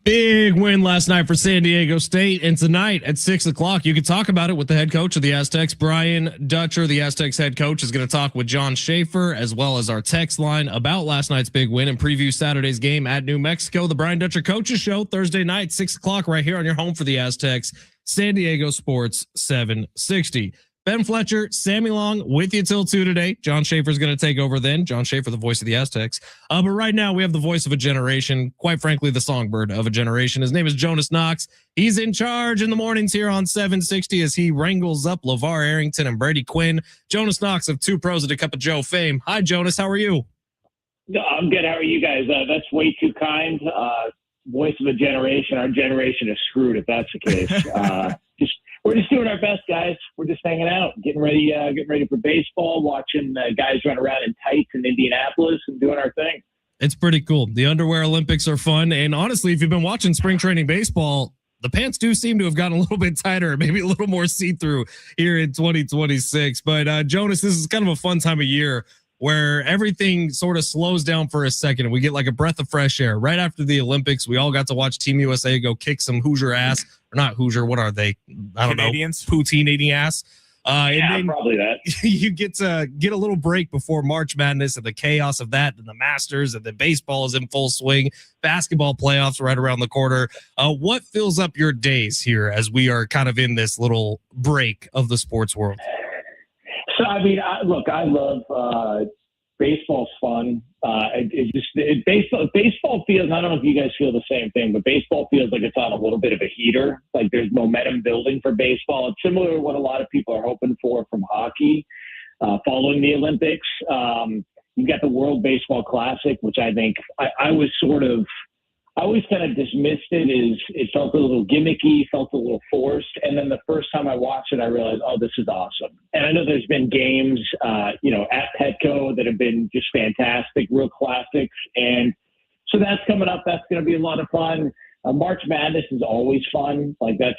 Big win last night for San Diego State. And tonight at 6 o'clock, you can talk about it with the head coach of the Aztecs, Brian Dutcher. The Aztecs head coach is going to talk with John Schaefer, as well as our text line about last night's big win and preview Saturday's game at New Mexico. The Brian Dutcher Coaches Show, Thursday night, 6 o'clock, right here on your home for the Aztecs, San Diego Sports 760. Ben Fletcher, Sammy Long with you till 2 today. John Schaefer is going to take over then. John Schaefer, the voice of the Aztecs. But right now we have the voice of a generation, quite frankly, the songbird of a generation. His name is Jonas Knox. He's in charge in the mornings here on 760 as he wrangles up LeVar Arrington and Brady Quinn. Jonas Knox of Two Pros and a Cup of Joe fame. Hi, Jonas. How are you?
I'm good. How are you guys? That's way too kind. Voice of a generation. Our generation is screwed if that's the case. We're just doing our best, guys. We're just hanging out, getting ready for baseball, watching guys run around in tights in Indianapolis and doing our thing.
It's pretty cool. The underwear Olympics are fun. And honestly, if you've been watching spring training baseball, the pants do seem to have gotten a little bit tighter, maybe a little more see-through here in 2026. But Jonas, this is kind of a fun time of year where everything sort of slows down for a second and we get like a breath of fresh air. Right after the Olympics, we all got to watch Team USA go kick some Hoosier ass. Or not Hoosier, what are they? I don't
Canadians?
know. Poutine eating ass.
And
then
probably that.
You get a little break before March Madness and the chaos of that and the Masters, and then baseball is in full swing. Basketball playoffs right around the corner. What fills up your days here as we are kind of in this little break of the sports world?
So, I mean, I love baseball's fun. Baseball feels, I don't know if you guys feel the same thing, but baseball feels like it's on a little bit of a heater. Like there's momentum building for baseball. It's similar to what a lot of people are hoping for from hockey following the Olympics. You've got the World Baseball Classic, which I think I always kind of dismissed it as it felt a little gimmicky, felt a little forced. And then the first time I watched it, I realized, oh, this is awesome. And I know there's been games, at Petco that have been just fantastic, real classics. And so that's coming up. That's going to be a lot of fun. March Madness is always fun. Like that's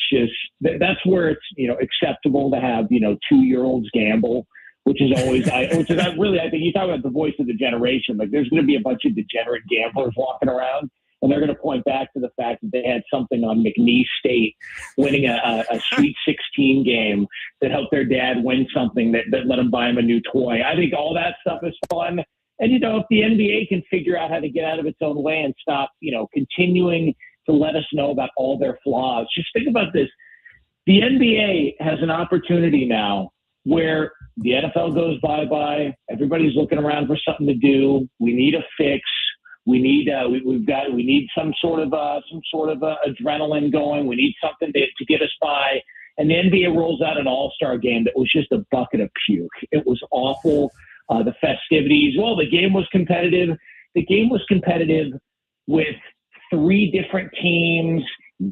where it's, acceptable to have, 2-year-olds gamble, which is always, I think you talk about the voice of the generation. Like there's going to be a bunch of degenerate gamblers walking around. And they're going to point back to the fact that they had something on McNeese State winning a Sweet 16 game that helped their dad win something that let him buy him a new toy. I think all that stuff is fun. And, if the NBA can figure out how to get out of its own way and stop, continuing to let us know about all their flaws. Just think about this. The NBA has an opportunity now where the NFL goes bye-bye. Everybody's looking around for something to do. We need a fix. We need some sort of adrenaline going. We need something to get us by. and the NBA rolls out an all-star game that was just a bucket of puke. It was awful. The festivities, well, the game was competitive. The game was competitive with 3 different teams,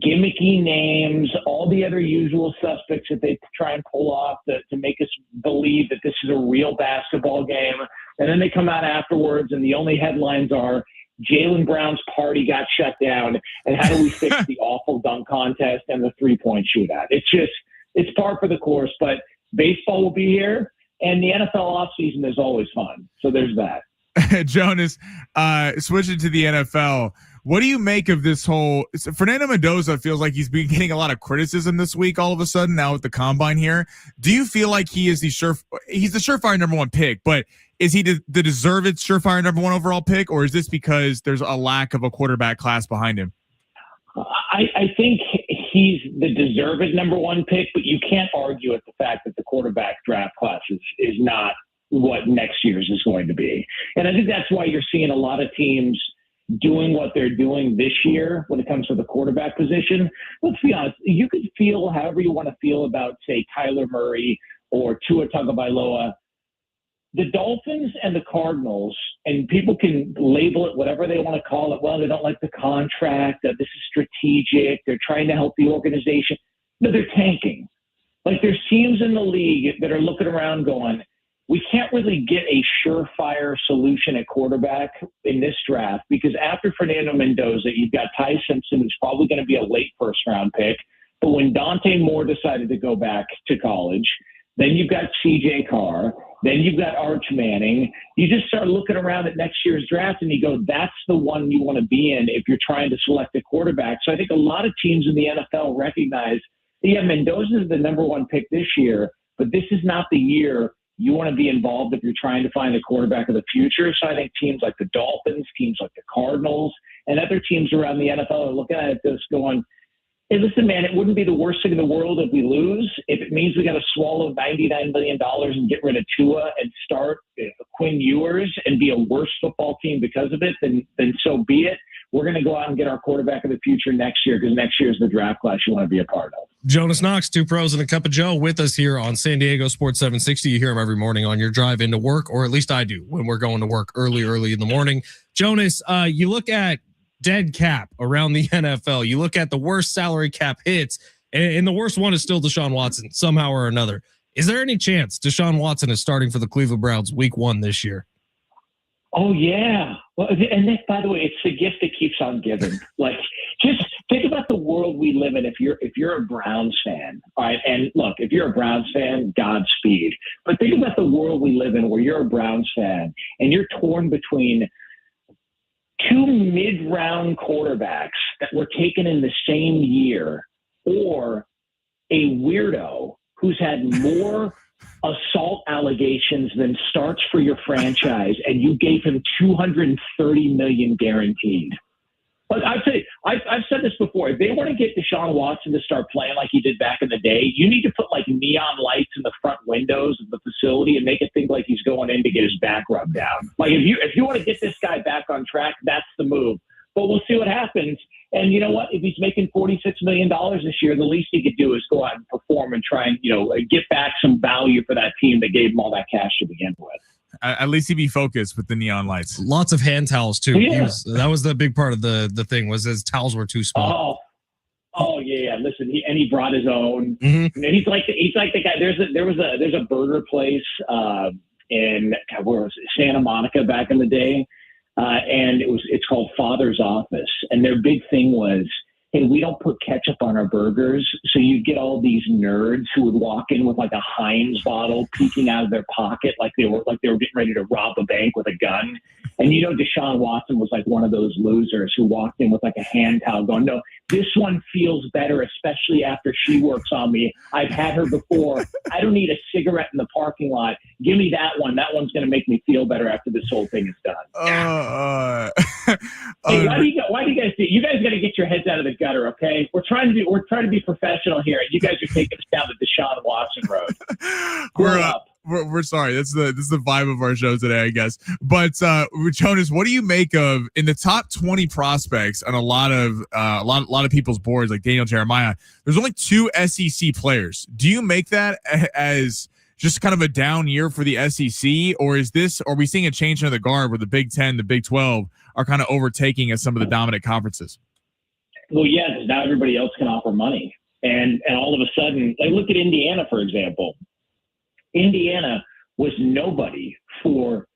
gimmicky names, all the other usual suspects that they try and pull off to make us believe that this is a real basketball game. And then they come out afterwards, and the only headlines are Jaylen Brown's party got shut down, and how do we fix the awful dunk contest and the 3-point shootout? It's par for the course, but baseball will be here, and the NFL offseason is always fun. So there's that.
Jonas, switching to the NFL, what do you make of this whole Fernando Mendoza feels like he's been getting a lot of criticism this week all of a sudden now with the combine here. Do you feel like he's the surefire number 1 pick, but is he the deserved surefire number 1 overall pick, or is this because there's a lack of a quarterback class behind him?
I think he's the deserved number 1 pick, but you can't argue at the fact that the quarterback draft class is not what next year's is going to be. And I think that's why you're seeing a lot of teams doing what they're doing this year when it comes to the quarterback position. Let's be honest, you could feel however you want to feel about, say, Kyler Murray or Tua Tagovailoa. The Dolphins and the Cardinals, and people can label it whatever they want to call it. Well, they don't like the contract. This is strategic. They're trying to help the organization. No, they're tanking. Like, there's teams in the league that are looking around going, we can't really get a surefire solution at quarterback in this draft, because after Fernando Mendoza, you've got Ty Simpson, who's probably going to be a late first-round pick. But when Dante Moore decided to go back to college, then you've got C.J. Carr. Then you've got Arch Manning. You just start looking around at next year's draft and you go, that's the one you want to be in if you're trying to select a quarterback. So I think a lot of teams in the NFL recognize, yeah, Mendoza is the number 1 pick this year, but this is not the year you want to be involved if you're trying to find a quarterback of the future. So I think teams like the Dolphins, teams like the Cardinals, and other teams around the NFL are looking at this going, hey, listen, man, it wouldn't be the worst thing in the world if we lose. If it means we got to swallow $99 million and get rid of Tua and start Quinn Ewers and be a worse football team because of it, then so be it. We're going to go out and get our quarterback of the future next year, because next year is the draft class you want to be a part of.
Jonas Knox, 2 pros and a cup of Joe, with us here on San Diego Sports 760. You hear him every morning on your drive into work, or at least I do when we're going to work early in the morning. Jonas, you look at dead cap around the NFL. You look at the worst salary cap hits, and the worst one is still Deshaun Watson somehow or another. Is there any chance Deshaun Watson is starting for the Cleveland Browns week 1 this year?
Oh, yeah. Well, and Nick, by the way, it's the gift that keeps on giving. Like, just think about the world we live in if you're a Browns fan. All right. And look, if you're a Browns fan, Godspeed. But think about the world we live in where you're a Browns fan and you're torn between 2 mid-round quarterbacks that were taken in the same year, or a weirdo who's had more assault allegations than starts for your franchise, and you gave him $230 million guaranteed. But I've said this before. If they want to get Deshaun Watson to start playing like he did back in the day, you need to put like neon lights in the front windows of the facility and make it think like he's going in to get his back rubbed down. Like, if you want to get this guy back on track, that's the move. But we'll see what happens. And you know what? If he's making $46 million this year, the least he could do is go out and perform and try and, get back some value for that team that gave him all that cash to begin with.
At least he'd be focused with the neon lights.
Lots of hand towels too.
Yeah.
That was the big part of the thing, was his towels were too small.
Oh yeah. Listen, he brought his own.
Mm-hmm.
And he's like the guy. There's a burger place in where was it, Santa Monica back in the day, and it's called Father's Office, and their big thing was, hey, we don't put ketchup on our burgers. So you get all these nerds who would walk in with like a Heinz bottle peeking out of their pocket, like they were getting ready to rob a bank with a gun. And Deshaun Watson was like one of those losers who walked in with like a hand towel going, no, this one feels better, especially after she works on me. I've had her before. I don't need a cigarette in the parking lot. Give me that one. That one's going to make me feel better after this whole thing is done. Hey, why do you guys do? You guys got to get your heads out of the gutter, okay? We're trying to be professional here, and you guys are taking us down the Deshaun Watson road.
we're sorry. This is the vibe of our show today, I guess. But Jonas, what do you make of in the top 20 prospects on a lot of people's boards, like Daniel Jeremiah? There's only 2 SEC players. Do you make that as just kind of a down year for the SEC, or are we seeing a change in the guard where the Big 10, the Big 12 are kind of overtaking as some of the dominant conferences?
Well, yeah, because now everybody else can offer money. And all of a sudden, like look at Indiana, for example. Indiana was nobody for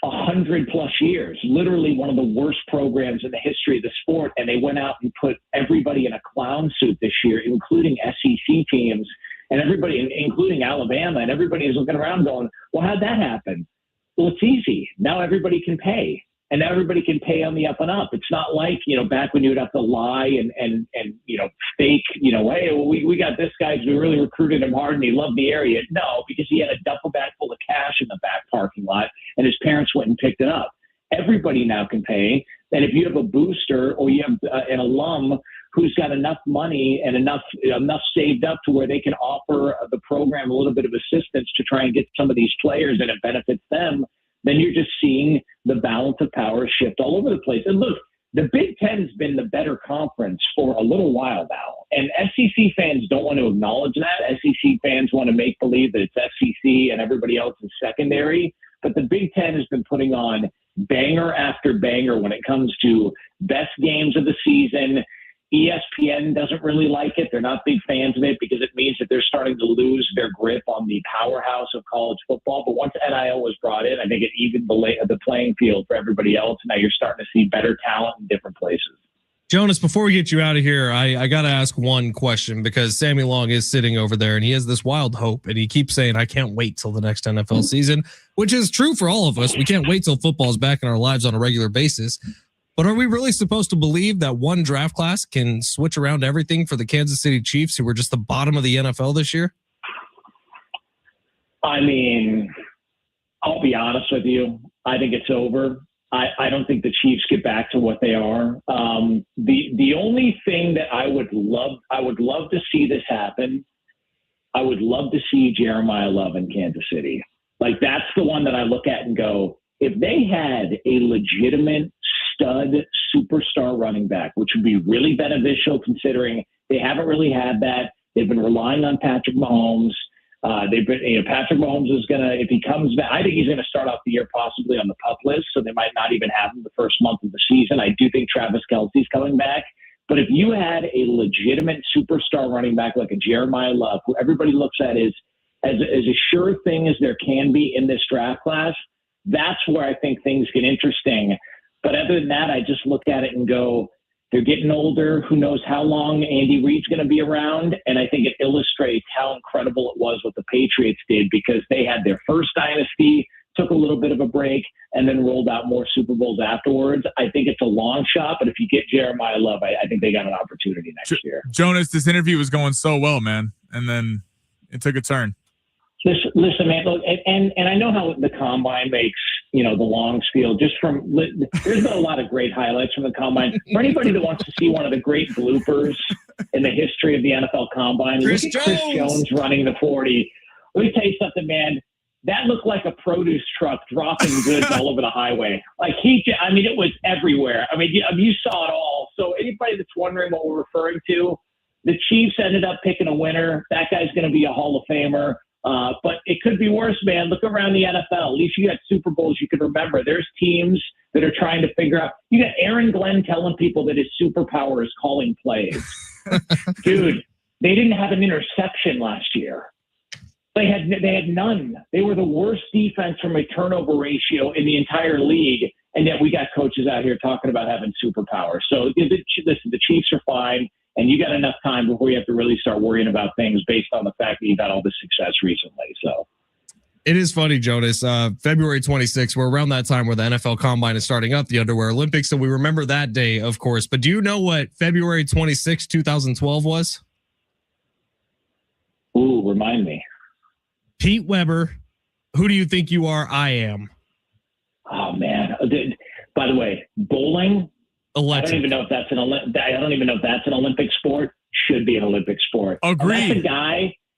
100+ years, literally one of the worst programs in the history of the sport. And they went out and put everybody in a clown suit this year, including SEC teams and everybody, including Alabama. And everybody is looking around going, well, how'd that happen? Well, it's easy. Now everybody can pay. And everybody can pay on the up and up. It's not like, back when you would have to lie and fake, hey, we got this guy because we really recruited him hard and he loved the area. No, because he had a duffel bag full of cash in the back parking lot and his parents went and picked it up. Everybody now can pay. And if you have a booster or you have an alum who's got enough money and enough saved up to where they can offer the program a little bit of assistance to try and get some of these players and it benefits them, then you're just seeing the balance of power shift all over the place. And look, the Big Ten's been the better conference for a little while now. And SEC fans don't want to acknowledge that. SEC fans want to make believe that it's SEC and everybody else is secondary. But the Big Ten has been putting on banger after banger when it comes to best games of the season. ESPN doesn't really like it. They're not big fans of it because it means that they're starting to lose their grip on the powerhouse of college football. But once NIL was brought in, I think it evened the playing field for everybody else. Now you're starting to see better talent in different places.
Jonas, before we get you out of here, I got to ask one question because Sammy Long is sitting over there and he has this wild hope and he keeps saying, I can't wait till the next NFL season, which is true for all of us. We can't wait till football is back in our lives on a regular basis. But are we really supposed to believe that one draft class can switch around everything for the Kansas City Chiefs, who were just the bottom of the NFL this year?
I mean, I'll be honest with you. I think it's over. I don't think the Chiefs get back to what they are. The only thing that I would love to see this happen. I would love to see Jeremiah Love in Kansas City. Like that's the one that I look at and go, if they had a legitimate stud superstar running back, which would be really beneficial considering they haven't really had that. They've been relying on Patrick Mahomes. Patrick Mahomes is going to, if he comes back, I think he's going to start off the year possibly on the PUP list, so they might not even have him the first month of the season. I do think Travis Kelce's coming back. But if you had a legitimate superstar running back like a Jeremiah Love, who everybody looks at as a sure thing as there can be in this draft class, that's where I think things get interesting. But other than that, I just look at it and go, they're getting older. Who knows how long Andy Reid's going to be around? And I think it illustrates how incredible it was what the Patriots did because they had their first dynasty, took a little bit of a break, and then rolled out more Super Bowls afterwards. I think it's a long shot, but if you get Jeremiah Love, I think they got an opportunity next year.
Jonas, this interview was going so well, man, and then it took a turn.
Listen, man, look, and I know how the combine makes, the long spiel. There's been a lot of great highlights from the combine. For anybody that wants to see one of the great bloopers in the history of the NFL combine, look at Chris Jones running the 40. Let me tell you something, man. That looked like a produce truck dropping goods all over the highway. Like it was everywhere. I mean, you saw it all. So anybody that's wondering what we're referring to, the Chiefs ended up picking a winner. That guy's going to be a Hall of Famer. But it could be worse, man. Look around the NFL. At least you got Super Bowls you can remember. There's teams that are trying to figure out. You got Aaron Glenn telling people that his superpower is calling plays. Dude, they didn't have an interception last year. They had none. They were the worst defense from a turnover ratio in the entire league, and yet we got coaches out here talking about having superpowers. So listen, the Chiefs are fine. And you got enough time before you have to really start worrying about things based on the fact that you've had all this success recently. So
it is funny, Jonas. February 26th, we're around that time where the NFL Combine is starting up, the Underwear Olympics. So we remember that day, of course. But do you know what February 26, 2012 was?
Ooh, remind me.
Pete Weber. Who do you think you are? I am.
Oh, man. By the way, bowling.
Electric.
I don't even know if that's an Olympic sport. Should be an Olympic sport.
Agreed.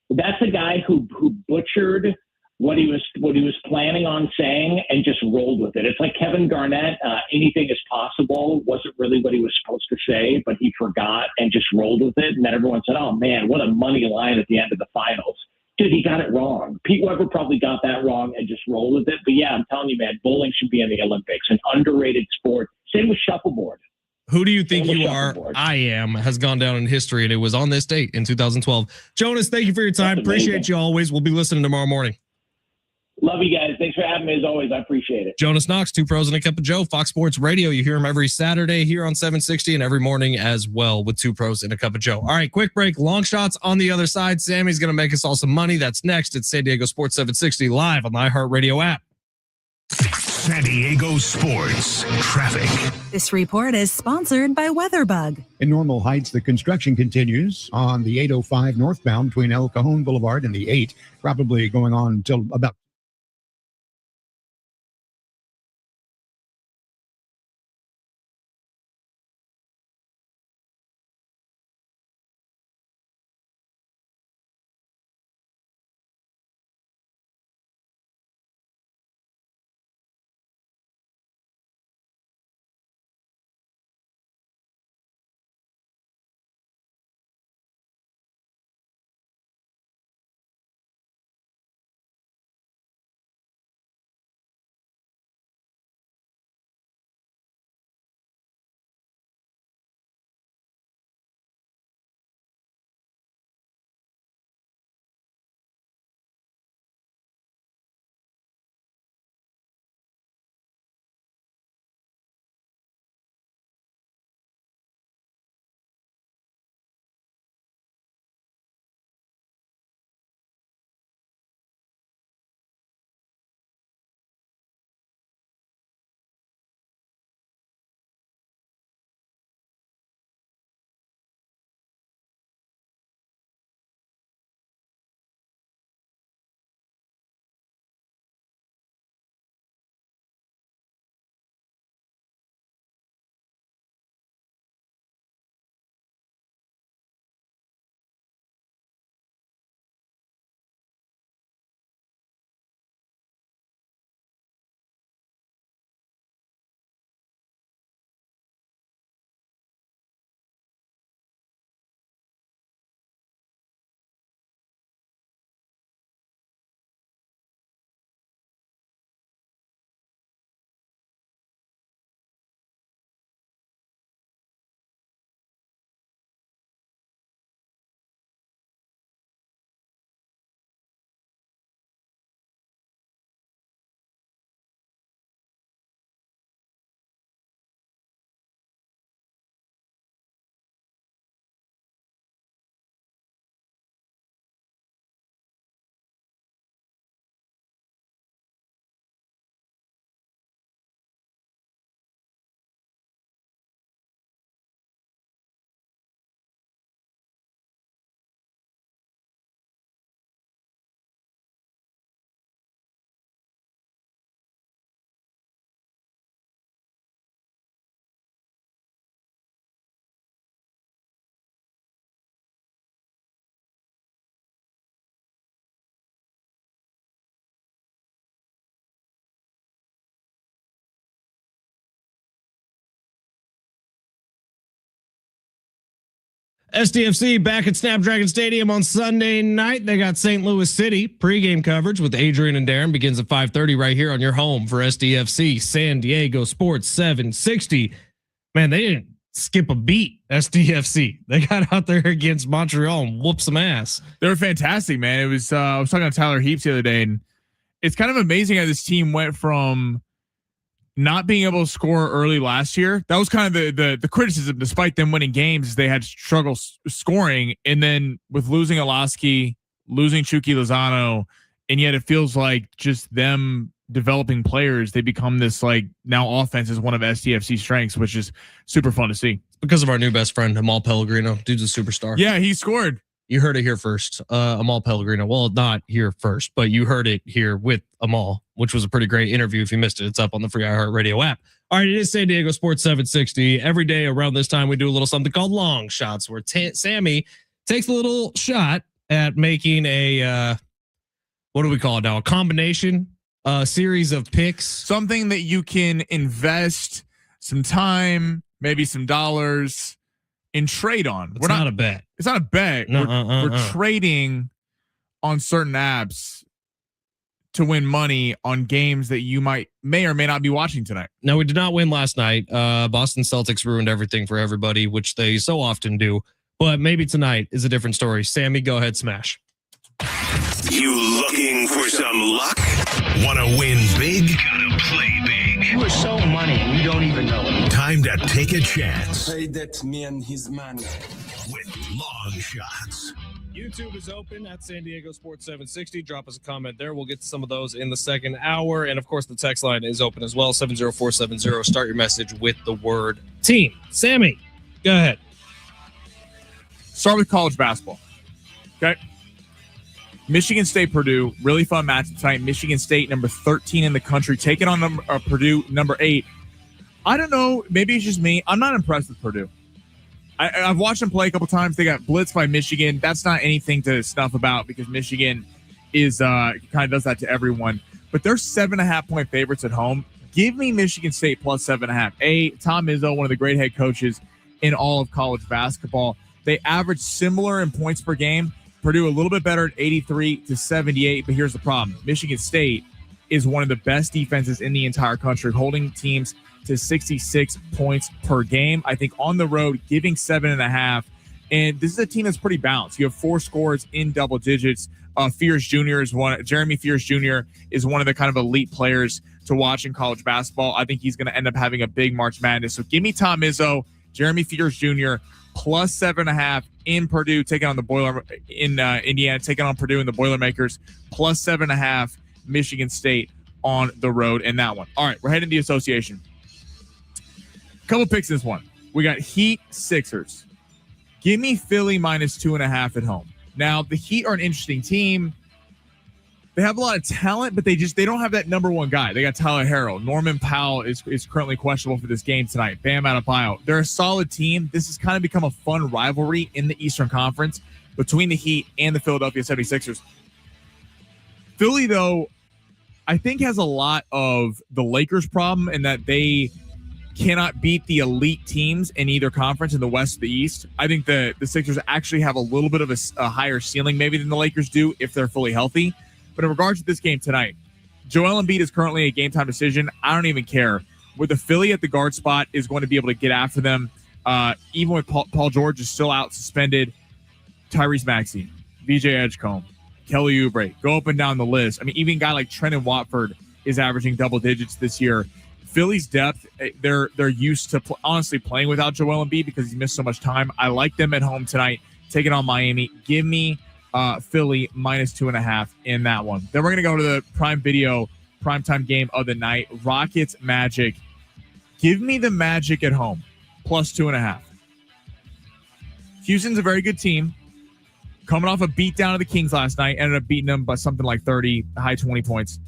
That's a guy who butchered what he was planning on saying and just rolled with it. It's like Kevin Garnett, anything is possible, wasn't really what he was supposed to say, but he forgot and just rolled with it. And then everyone said, oh man, what a money line at the end of the finals. Dude, he got it wrong. Pete Weber probably got that wrong and just rolled with it. But yeah, I'm telling you, man, bowling should be in the Olympics, an underrated sport. Same with shuffleboard.
Who do you think you are? I am has gone down in history, and it was on this date in 2012. Jonas, thank you for your time. Appreciate you always. We'll be listening tomorrow morning.
Love you guys. Thanks for having me as always. I appreciate it.
Jonas Knox, 2 Pros and a Cup of Joe, Fox Sports Radio. You hear him every Saturday here on 760 and every morning as well with 2 Pros and a Cup of Joe. All right, quick break. Long shots on the other side. Sammy's going to make us all some money. That's next. It's San Diego Sports 760 live on the iHeartRadio app.
San Diego Sports Traffic.
This report is sponsored by WeatherBug.
In Normal Heights, the construction continues on the 805 northbound between El Cajon Boulevard and the 8, probably going on until about
SDFC back at Snapdragon Stadium on Sunday night. They got St. Louis City pregame coverage with Adrian and Darren begins at 5:30 right here on your home for SDFC San Diego Sports 760. Man, they didn't skip a beat. SDFC. They got out there against Montreal and whooped some ass.
They were fantastic, man. It was I was talking to Tyler Heaps the other day, and it's kind of amazing how this team went from not being able to score early last year. That was kind of the criticism, despite them winning games, they had struggle scoring. And then with losing Olaski, losing Chucky Lozano, and yet it feels like just them developing players, they become this like now offense is one of SDFC's strengths, which is super fun to see.
Because of our new best friend, Amal Pellegrino. Dude's a superstar.
Yeah, he scored.
You heard it here first. Amal Pellegrino. Well, not here first, but you heard it here with Amal, which was a pretty great interview. If you missed it, it's up on the free iHeartRadio app. All right, it is San Diego Sports 760. Every day around this time, we do a little something called long shots, where Sammy takes a little shot at making a what do we call it now? A combination, series of picks.
Something that you can invest some time, maybe some dollars, and trade on.
It's not a bet.
It's not a bet. We're trading on certain apps to win money on games that you may or may not be watching tonight.
No, we did not win last night. Boston Celtics ruined everything for everybody, which they so often do. But maybe tonight is a different story. Sammy, go ahead, smash.
You looking for some luck? Want to win big? Gotta play big.
You are so money and you don't even know it.
Time to take a chance.
Say that to me and his man.
With long shots.
YouTube is open at San Diego Sports 760. Drop us a comment there. We'll get to some of those in the second hour. And of course, the text line is open as well. 70470. Start your message with the word team. Sammy, go ahead.
Start with college basketball. Okay. Michigan State, Purdue, really fun match tonight. Michigan State, number 13 in the country, taking on Purdue, number 8. I don't know. Maybe it's just me. I'm not impressed with Purdue. I've watched them play a couple times. They got blitzed by Michigan. That's not anything to snuff about because Michigan is kind of does that to everyone. But they're 7.5-point favorites at home. Give me Michigan State plus 7.5. Tom Izzo, one of the great head coaches in all of college basketball. They average similar in points per game. Purdue a little bit better at 83 to 78. But here's the problem. Michigan State is one of the best defenses in the entire country, holding teams to 66 points per game. I think on the road, giving 7.5. And this is a team that's pretty balanced. You have 4 scores in double digits. Fierce Jr. is one. Jeremy Fierce Jr. is one of the kind of elite players to watch in college basketball. I think he's going to end up having a big March Madness. So give me Tom Izzo, Jeremy Fierce Jr. plus 7.5 in Purdue, taking on the Boiler in Indiana, taking on Purdue and the Boilermakers, plus 7.5 Michigan State on the road in that one. All right, we're heading to the association. Couple picks in this one. We got Heat Sixers. Give me Philly minus 2.5 at home. Now, the Heat are an interesting team. They have a lot of talent, but they don't have that number one guy. They got Tyler Herro. Norman Powell is currently questionable for this game tonight. Bam Adebayo. They're a solid team. This has kind of become a fun rivalry in the Eastern Conference between the Heat and the Philadelphia 76ers. Philly, though, I think has a lot of the Lakers problem in that they cannot beat the elite teams in either conference in the West or the East. I think the Sixers actually have a little bit of a higher ceiling maybe than the Lakers do if they're fully healthy. But in regards to this game tonight, Joel Embiid is currently a game-time decision. I don't even care. With the Philly at the guard spot is going to be able to get after them. Even with Paul George is still out suspended. Tyrese Maxey, VJ Edgecombe, Kelly Oubre, go up and down the list. I mean, even a guy like Trenton Watford is averaging double digits this year. Philly's depth, they're used to honestly playing without Joel Embiid because he missed so much time. I like them at home tonight, taking on Miami. Give me Philly minus 2.5 in that one. Then we're going to go to the primetime game of the night. Rockets Magic. Give me the Magic at home, plus 2.5. Houston's a very good team. Coming off a beatdown of the Kings last night, ended up beating them by something like 30, high 20 points.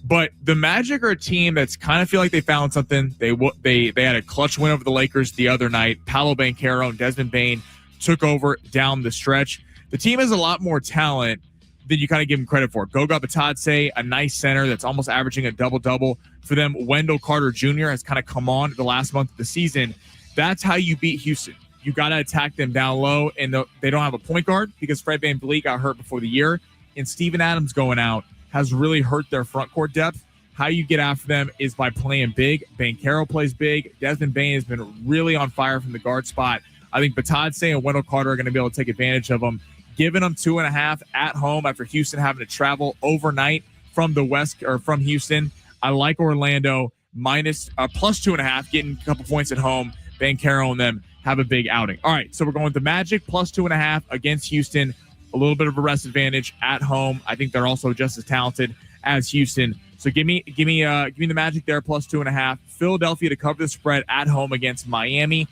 But the Magic are a team that's kind of feel like they found something. They had a clutch win over the Lakers the other night. Paolo Banchero and Desmond Bane took over down the stretch. The team has a lot more talent than you kind of give them credit for. Goga Bitadze, a nice center that's almost averaging a double-double for them. Wendell Carter Jr. has kind of come on the last month of the season. That's how you beat Houston. You got to attack them down low, and they don't have a point guard because Fred VanVleet got hurt before the year, and Steven Adams going out has really hurt their front court depth. How you get after them is by playing big. Banchero plays big. Desmond Bane has been really on fire from the guard spot. I think Bitadze and Wendell Carter are going to be able to take advantage of them. Giving them 2.5 at home after Houston having to travel overnight from the West or from Houston. I like Orlando minus plus 2.5, getting a couple points at home. Banchero and them have a big outing. All right, so we're going with the Magic plus 2.5 against Houston. A little bit of a rest advantage at home. I think they're also just as talented as Houston. So give me the Magic there plus 2.5. Philadelphia to cover the spread at home against Miami.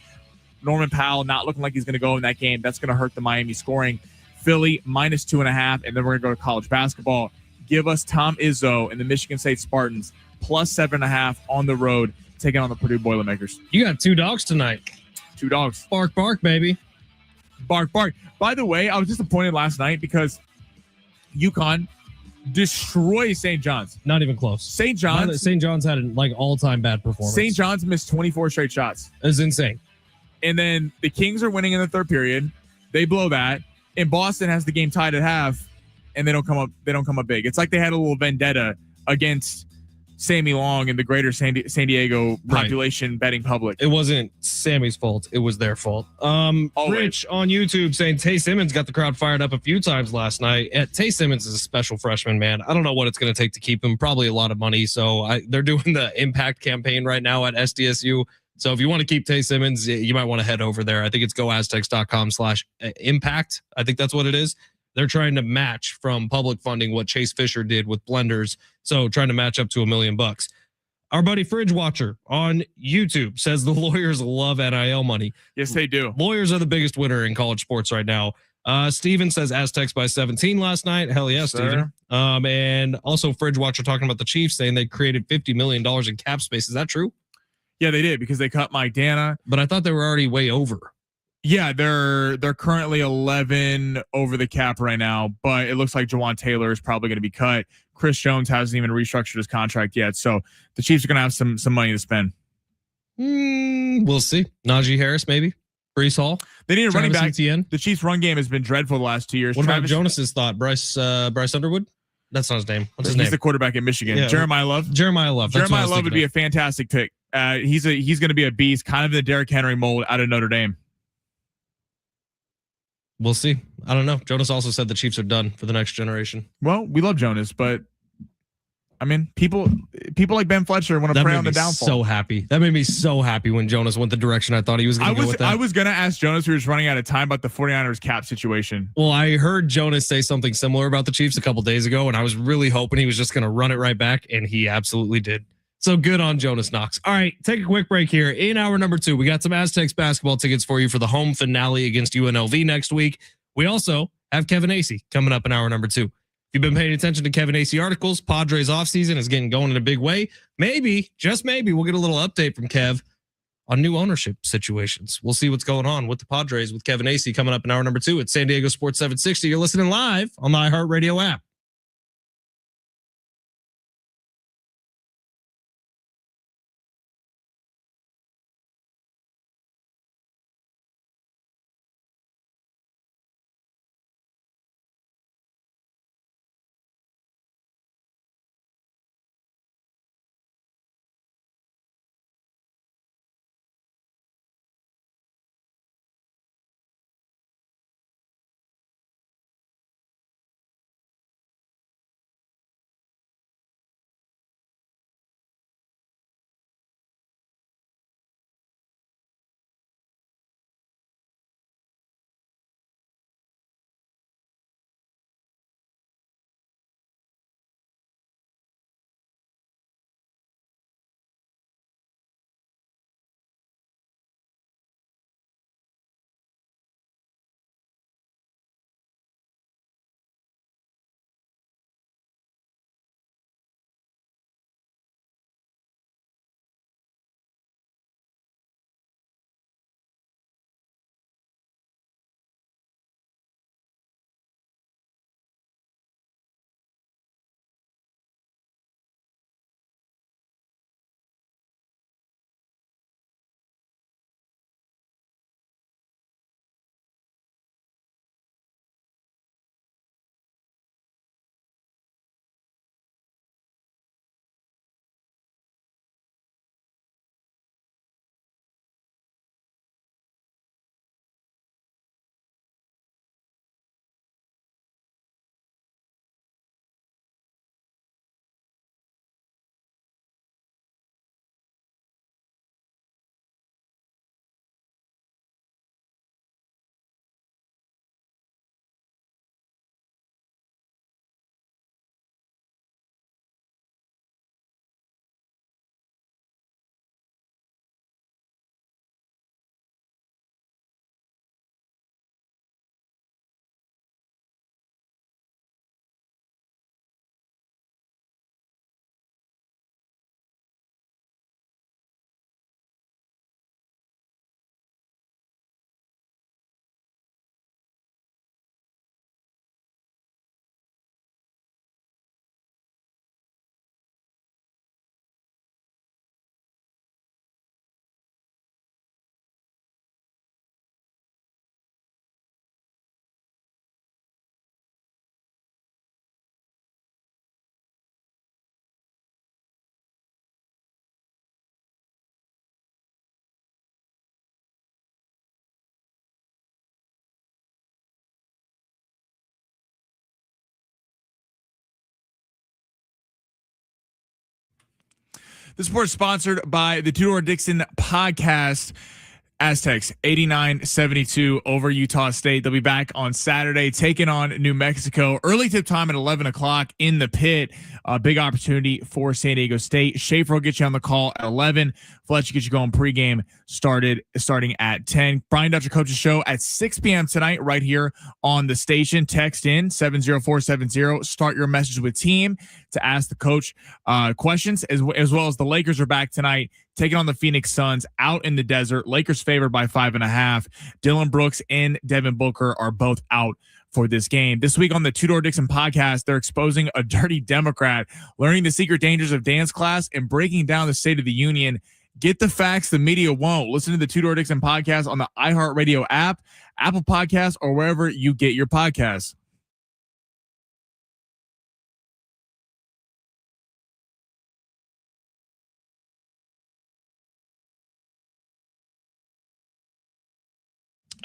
Norman Powell not looking like he's going to go in that game. That's going to hurt the Miami scoring. Philly minus 2.5, and then we're going to go to college basketball. Give us Tom Izzo and the Michigan State Spartans plus 7.5 on the road, taking on the Purdue Boilermakers.
You got 2 dogs tonight.
2 dogs.
Bark, bark, baby.
Bark, bark. By the way, I was disappointed last night because UConn destroy St. John's.
Not even close.
St. John's
had like all-time bad performance.
St. John's missed 24 straight shots.
It's insane.
And then the Kings are winning in the third period. They blow that. And Boston has the game tied at half, and they don't come up big. It's like they had a little vendetta against Sammy Long and the greater San Diego population betting public.
It wasn't Sammy's fault. It was their fault. Rich on YouTube saying Tay Simmons got the crowd fired up a few times last night. Tay Simmons is a special freshman, man. I don't know what it's going to take to keep him. Probably a lot of money. So they're doing the impact campaign right now at SDSU. So if you want to keep Tay Simmons, you might want to head over there. I think it's goaztecs.com/impact. I think that's what it is. They're trying to match from public funding what Chase Fisher did with Blenders. So trying to match up to $1 million. Our buddy Fridge Watcher on YouTube says the lawyers love NIL money.
Yes, they do.
Lawyers are the biggest winner in college sports right now. Steven says Aztecs by 17 last night. Hell yeah, Steven. And also Fridge Watcher talking about the Chiefs saying they created $50 million in cap space. Is that true?
Yeah, they did because they cut Mike Dana.
But I thought they were already way over.
Yeah, they're currently 11 over the cap right now, but it looks like Jawan Taylor is probably going to be cut. Chris Jones hasn't even restructured his contract yet, so the Chiefs are going to have some money to spend.
We'll see. Najee Harris, maybe. Brees Hall.
They need a running back.
Etienne.
The Chiefs' run game has been dreadful the last 2 years.
What about Jonas's thought? Bryce Underwood? That's not his name. What's his name?
He's the quarterback at Michigan.
Yeah.
Jeremiah Love.
Jeremiah Love
would be a fantastic pick. He's going to be a beast, kind of the Derrick Henry mold out of Notre Dame.
We'll see. I don't know. Jonas also said the Chiefs are done for the next generation.
Well, we love Jonas, but I mean, people like Ben Fletcher want to prey on the downfall.
So happy. That made me so happy when Jonas went the direction I thought he was going to go with that.
I was going to ask Jonas, who was running out of time, about the 49ers cap situation.
Well, I heard Jonas say something similar about the Chiefs a couple days ago, and I was really hoping he was just going to run it right back, and he absolutely did. So good on Jonas Knox. All right, take a quick break here. In hour number 2, we got some Aztecs basketball tickets for you for the home finale against UNLV next week. We also have Kevin Acee coming up in hour number 2. If you've been paying attention to Kevin Acee articles, Padres offseason is getting going in a big way. Maybe, just maybe, we'll get a little update from Kev on new ownership situations. We'll see what's going on with the Padres with Kevin Acee coming up in hour number 2 at San Diego Sports 760. You're listening live on the iHeartRadio app.
This report is sponsored by the Tudor Dixon podcast. Aztecs 89-72 over Utah State. They'll be back on Saturday taking on New Mexico. Early tip time at 11 o'clock in the pit. A big opportunity for San Diego State. Schaefer will get you on the call at 11. Fletch will get you going pregame starting at 10. Brian Dutcher Coaches Show at 6 p.m. tonight right here on the station. Text in 70470. Start your message with team to ask the coach questions, as well as the Lakers are back tonight taking on the Phoenix Suns out in the desert. Lakers favored by 5.5. Dylan Brooks and Devin Booker are both out for this game. This week on the Tudor Dixon podcast, they're exposing a dirty Democrat, learning the secret dangers of dance class, and breaking down the State of the Union. Get the facts the media won't. Listen to the Tudor Dixon podcast on the iHeartRadio app, Apple Podcasts, or wherever you get your podcasts.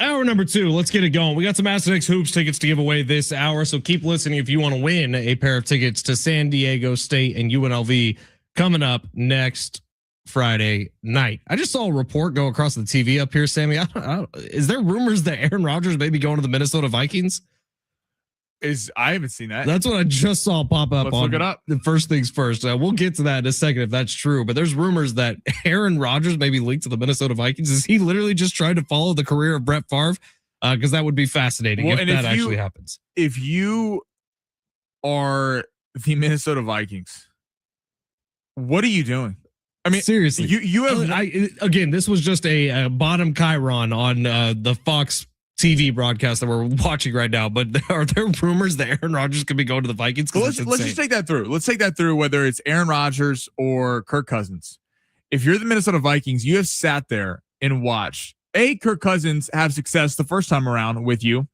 Hour number 2, let's get it going. We got some Aztecs Hoops tickets to give away this hour, so keep listening if you want to win a pair of tickets to San Diego State and UNLV coming up next Friday night. I just saw a report go across the TV up here, Sammy. Is there rumors that Aaron Rodgers may be going to the Minnesota Vikings?
I haven't seen that.
That's what I just saw pop up.
Let's
on
look it up.
The first things first. We'll get to that in a second if that's true. But there's rumors that Aaron Rodgers may be linked to the Minnesota Vikings. Is he literally just trying to follow the career of Brett Favre? Because that would be fascinating if that actually happens.
If you are the Minnesota Vikings, what are you doing? I mean,
seriously,
you have.
Again, this was just a bottom chyron on the Fox TV broadcast that we're watching right now, but are there rumors that Aaron Rodgers could be going to the Vikings?
Well, let's just take that through. Let's take that through, whether it's Aaron Rodgers or Kirk Cousins. If you're the Minnesota Vikings, you have sat there and watched Kirk Cousins have success the first time around with you.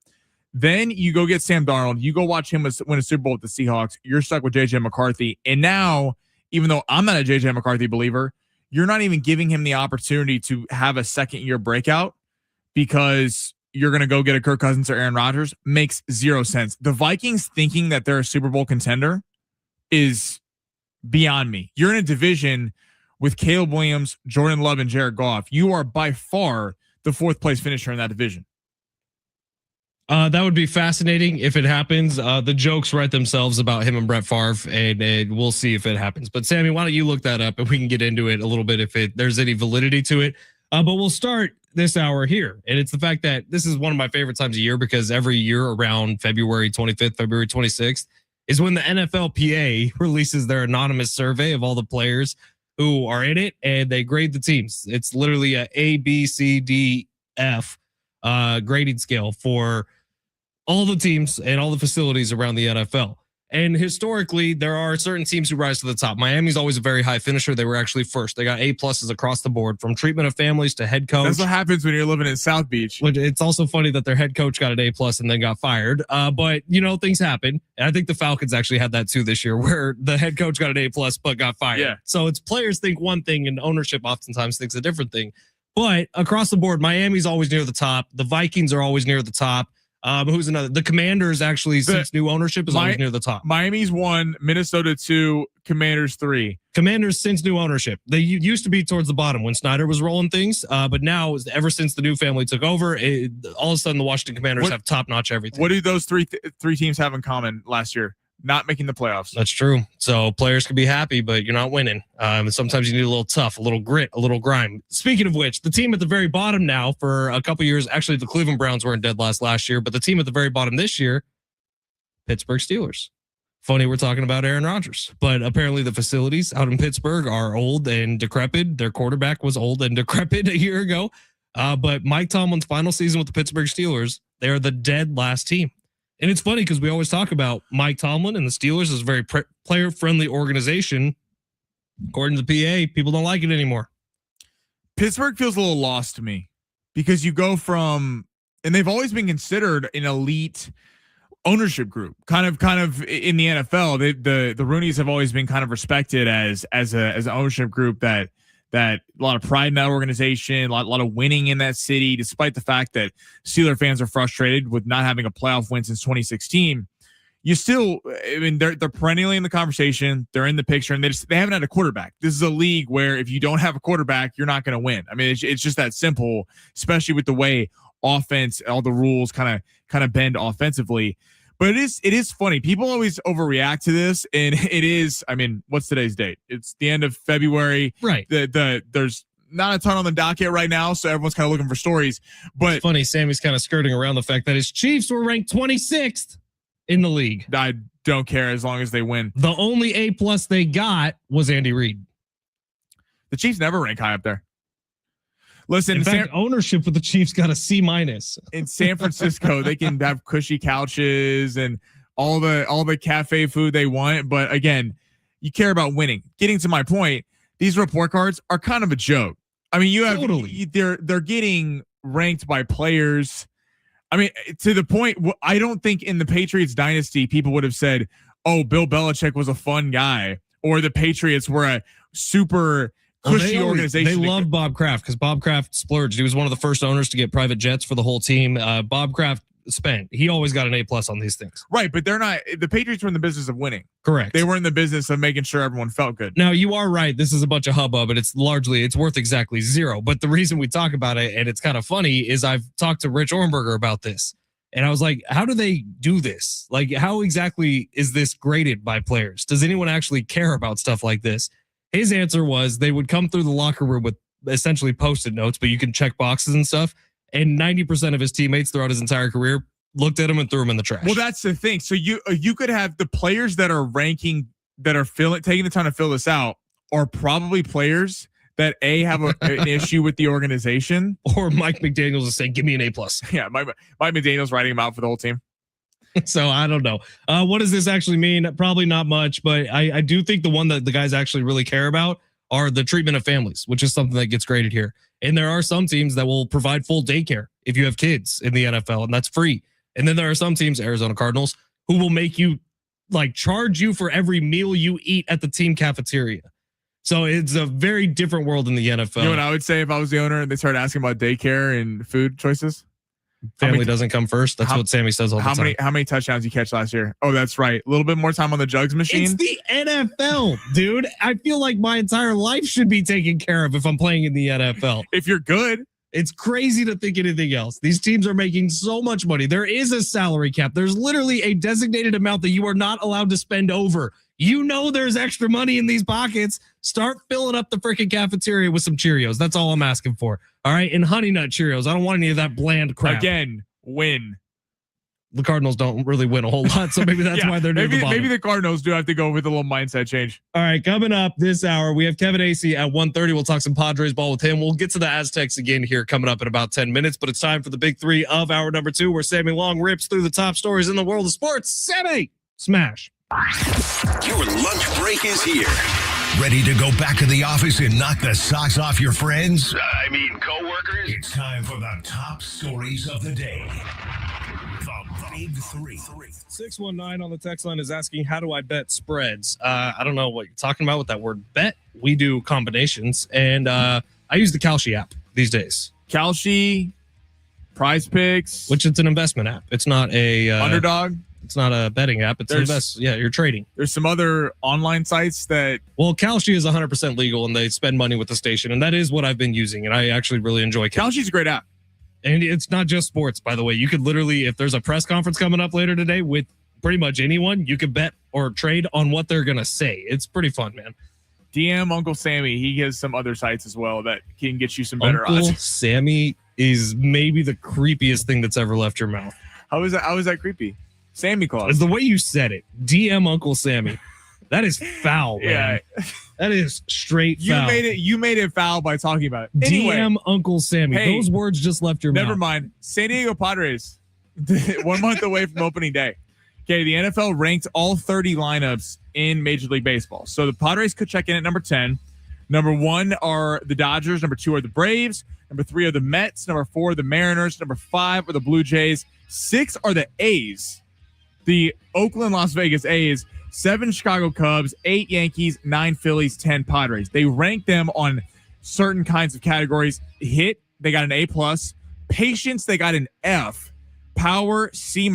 Then you go get Sam Darnold. You go watch him win a Super Bowl with the Seahawks. You're stuck with JJ McCarthy. And now, even though I'm not a JJ McCarthy believer, you're not even giving him the opportunity to have a second year breakout because you're going to go get a Kirk Cousins or Aaron Rodgers. Makes zero sense. The Vikings thinking that they're a Super Bowl contender is beyond me. You're in a division with Caleb Williams, Jordan Love, and Jared Goff. You are by far the 4th place finisher in that division.
That would be fascinating if it happens. The jokes write themselves about him and Brett Favre, and we'll see if it happens. But Sammy, why don't you look that up and we can get into it a little bit if there's any validity to it. But we'll start this hour here. And it's the fact that this is one of my favorite times of year because every year around February 25th, February 26th is when the NFLPA releases their anonymous survey of all the players who are in it, and they grade the teams. It's literally a B, C, D, F grading scale for all the teams and all the facilities around the NFL. And historically, there are certain teams who rise to the top. Miami's always a very high finisher. They were actually first. They got A+ across the board, from treatment of families to head coach.
That's what happens when you're living in South Beach.
It's also funny that their head coach got an A+ and then got fired. But things happen. And I think the Falcons actually had that too this year, where the head coach got an A+ but got fired.
Yeah.
So it's players think one thing and ownership oftentimes thinks a different thing. But across the board, Miami's always near the top. The Vikings are always near the top. Who's another? The Commanders actually, since new ownership, is always near the top.
Miami's 1, Minnesota 2, Commanders 3.
Commanders since new ownership. They used to be towards the bottom when Snyder was rolling things, but now, ever since the new family took over, all of a sudden the Washington Commanders have top-notch everything.
What do those three teams have in common last year? Not making the playoffs.
That's true. So players can be happy, but you're not winning. Sometimes you need a little tough, a little grit, a little grime. Speaking of which, the team at the very bottom now for a couple years, actually the Cleveland Browns weren't dead last year, but the team at the very bottom this year, Pittsburgh Steelers. Funny we're talking about Aaron Rodgers, but apparently the facilities out in Pittsburgh are old and decrepit. Their quarterback was old and decrepit a year ago. But Mike Tomlin's final season with the Pittsburgh Steelers, they're the dead last team. And it's funny because we always talk about Mike Tomlin and the Steelers as a very player-friendly organization. According to the PA, people don't like it anymore.
Pittsburgh feels a little lost to me because you go from, and they've always been considered an elite ownership group, kind of in the NFL. The Rooneys have always been kind of respected as an ownership group that a lot of pride in that organization, a lot of winning in that city, despite the fact that Steeler fans are frustrated with not having a playoff win since 2016. you still, I mean, they're perennially in the conversation. They're in the picture, and they haven't had a quarterback. This is a league where if you don't have a quarterback, you're not going to win. I mean, it's just that simple, especially with the way offense, all the rules kind of bend offensively. But it is funny. People always overreact to this, and it is. I mean, what's today's date? It's the end of February.
Right.
There's not a ton on the docket right now, so everyone's kind of looking for stories. But
it's funny, Sammy's kind of skirting around the fact that his Chiefs were ranked 26th in the league.
I don't care as long as they win.
The only A+ they got was Andy Reid.
The Chiefs never rank high up there. Listen,
in fact, ownership with the Chiefs got a C-.
In San Francisco, they can have cushy couches and all the cafe food they want. But again, you care about winning. Getting to my point, these report cards are kind of a joke. I mean, they're getting ranked by players. I mean, to the point, I don't think in the Patriots dynasty, people would have said, oh, Bill Belichick was a fun guy, or the Patriots were a super cushy organization.
They love Bob Kraft because Bob Kraft splurged. He was one of the first owners to get private jets for the whole team. Bob Kraft spent. He always got an A+ on these things.
Right, but they're not. The Patriots were in the business of winning.
Correct.
They were in the business of making sure everyone felt good.
Now, you are right. This is a bunch of hubbub, and it's worth exactly zero. But the reason we talk about it, and it's kind of funny, is I've talked to Rich Ornberger about this. And I was like, how do they do this? Like, how exactly is this graded by players? Does anyone actually care about stuff like this? His answer was they would come through the locker room with essentially Post-it notes, but you can check boxes and stuff. And 90% of his teammates throughout his entire career looked at him and threw him in the trash.
Well, that's the thing. So you could have the players that are ranking, that are taking the time to fill this out, are probably players that have an issue with the organization.
Or Mike McDaniels is saying, give me an A+.
Yeah, Mike McDaniels writing him out for the whole team.
So I don't know. What does this actually mean? Probably not much, but I do think the one that the guys actually really care about are the treatment of families, which is something that gets graded here. And there are some teams that will provide full daycare if you have kids in the NFL, and that's free. And then there are some teams, Arizona Cardinals, who will make you charge you for every meal you eat at the team cafeteria. So it's a very different world in the NFL.
You know what I would say if I was the owner and they started asking about daycare and food choices?
Family doesn't come first. That's what Sammy says all the time.
How many touchdowns you catch last year? Oh, that's right. A little bit more time on the jugs machine.
It's the NFL, dude. I feel like my entire life should be taken care of if I'm playing in the NFL.
If you're good.
It's crazy to think anything else. These teams are making so much money. There is a salary cap. There's literally a designated amount that you are not allowed to spend over. You know there's extra money in these pockets. Start filling up the freaking cafeteria with some Cheerios. That's all I'm asking for. All right. And Honey Nut Cheerios. I don't want any of that bland crap.
Again, win.
The Cardinals don't really win a whole lot, so maybe that's why they're near the bottom.
Maybe the Cardinals do have to go with a little mindset change.
All right, coming up this hour, we have Kevin Acee at 1:30. We'll talk some Padres ball with him. We'll get to the Aztecs again here coming up in about 10 minutes, but it's time for the big three of hour number 2, where Sammy Long rips through the top stories in the world of sports. Sammy, smash.
Your lunch break is here. Ready to go back to the office and knock the socks off your friends? I mean, coworkers? It's time for the top stories of the day. The big three.
619 on the text line is asking, how do I bet spreads? I don't know what you're talking about with that word bet. We do combinations, and I use the Kalshi app these days.
Kalshi, Prize Picks.
Which it's an investment app. It's not a...
Underdog.
It's not a betting app. It's you're trading.
There's some other online sites that...
Well, Kalshi is 100% legal, and they spend money with the station, and that is what I've been using, and I actually really enjoy Kalshi.
Kalshi's a great app.
And it's not just sports, by the way. You could literally, if there's a press conference coming up later today with pretty much anyone, you could bet or trade on what they're going to say. It's pretty fun, man.
DM Uncle Sammy, he has some other sites as well that can get you some better
Uncle
odds.
Sammy is maybe the creepiest thing that's ever left your mouth.
How is that creepy? Sammy Claus.
It's the way you said it. DM Uncle Sammy. That is foul, man.
Yeah.
That is straight foul.
You made it foul by talking about it. Anyway,
DM Uncle Sammy.
Hey,
those words just left your mouth.
Never mind. San Diego Padres, 1 month away from opening day. Okay, the NFL ranked all 30 lineups in Major League Baseball. So the Padres could check in at number 10. Number 1 are the Dodgers. Number 2 are the Braves. Number 3 are the Mets. Number 4 are the Mariners. Number 5 are the Blue Jays. 6 are the A's. The Oakland Las Vegas A's. 7 Chicago Cubs, 8 Yankees, 9 Phillies, 10 Padres. They rank them on certain kinds of categories. Hit, they got an A+. Patience, they got an F. power C-,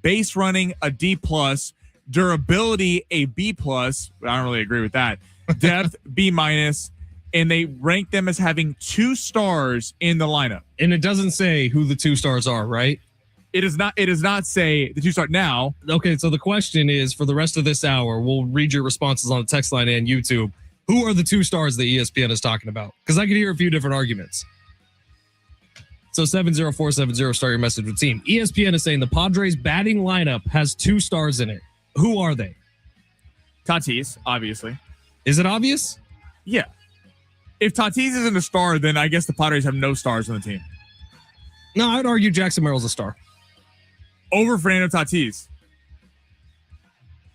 base running a D+, durability a B+. I don't really agree with that. Depth B-, and they rank them as having 2 stars in the lineup.
And it doesn't say who the 2 stars are, right?
It does not say the 2 stars now.
Okay, so the question is, for the rest of this hour, we'll read your responses on the text line and YouTube. Who are the 2 stars that ESPN is talking about? Because I could hear a few different arguments. So 70470, start your message with team. ESPN is saying the Padres batting lineup has 2 stars in it. Who are they?
Tatis, obviously.
Is it obvious?
Yeah. If Tatis isn't a star, then I guess the Padres have no stars on the team.
No, I'd argue Jackson Merrill's a star.
Over Fernando Tatis.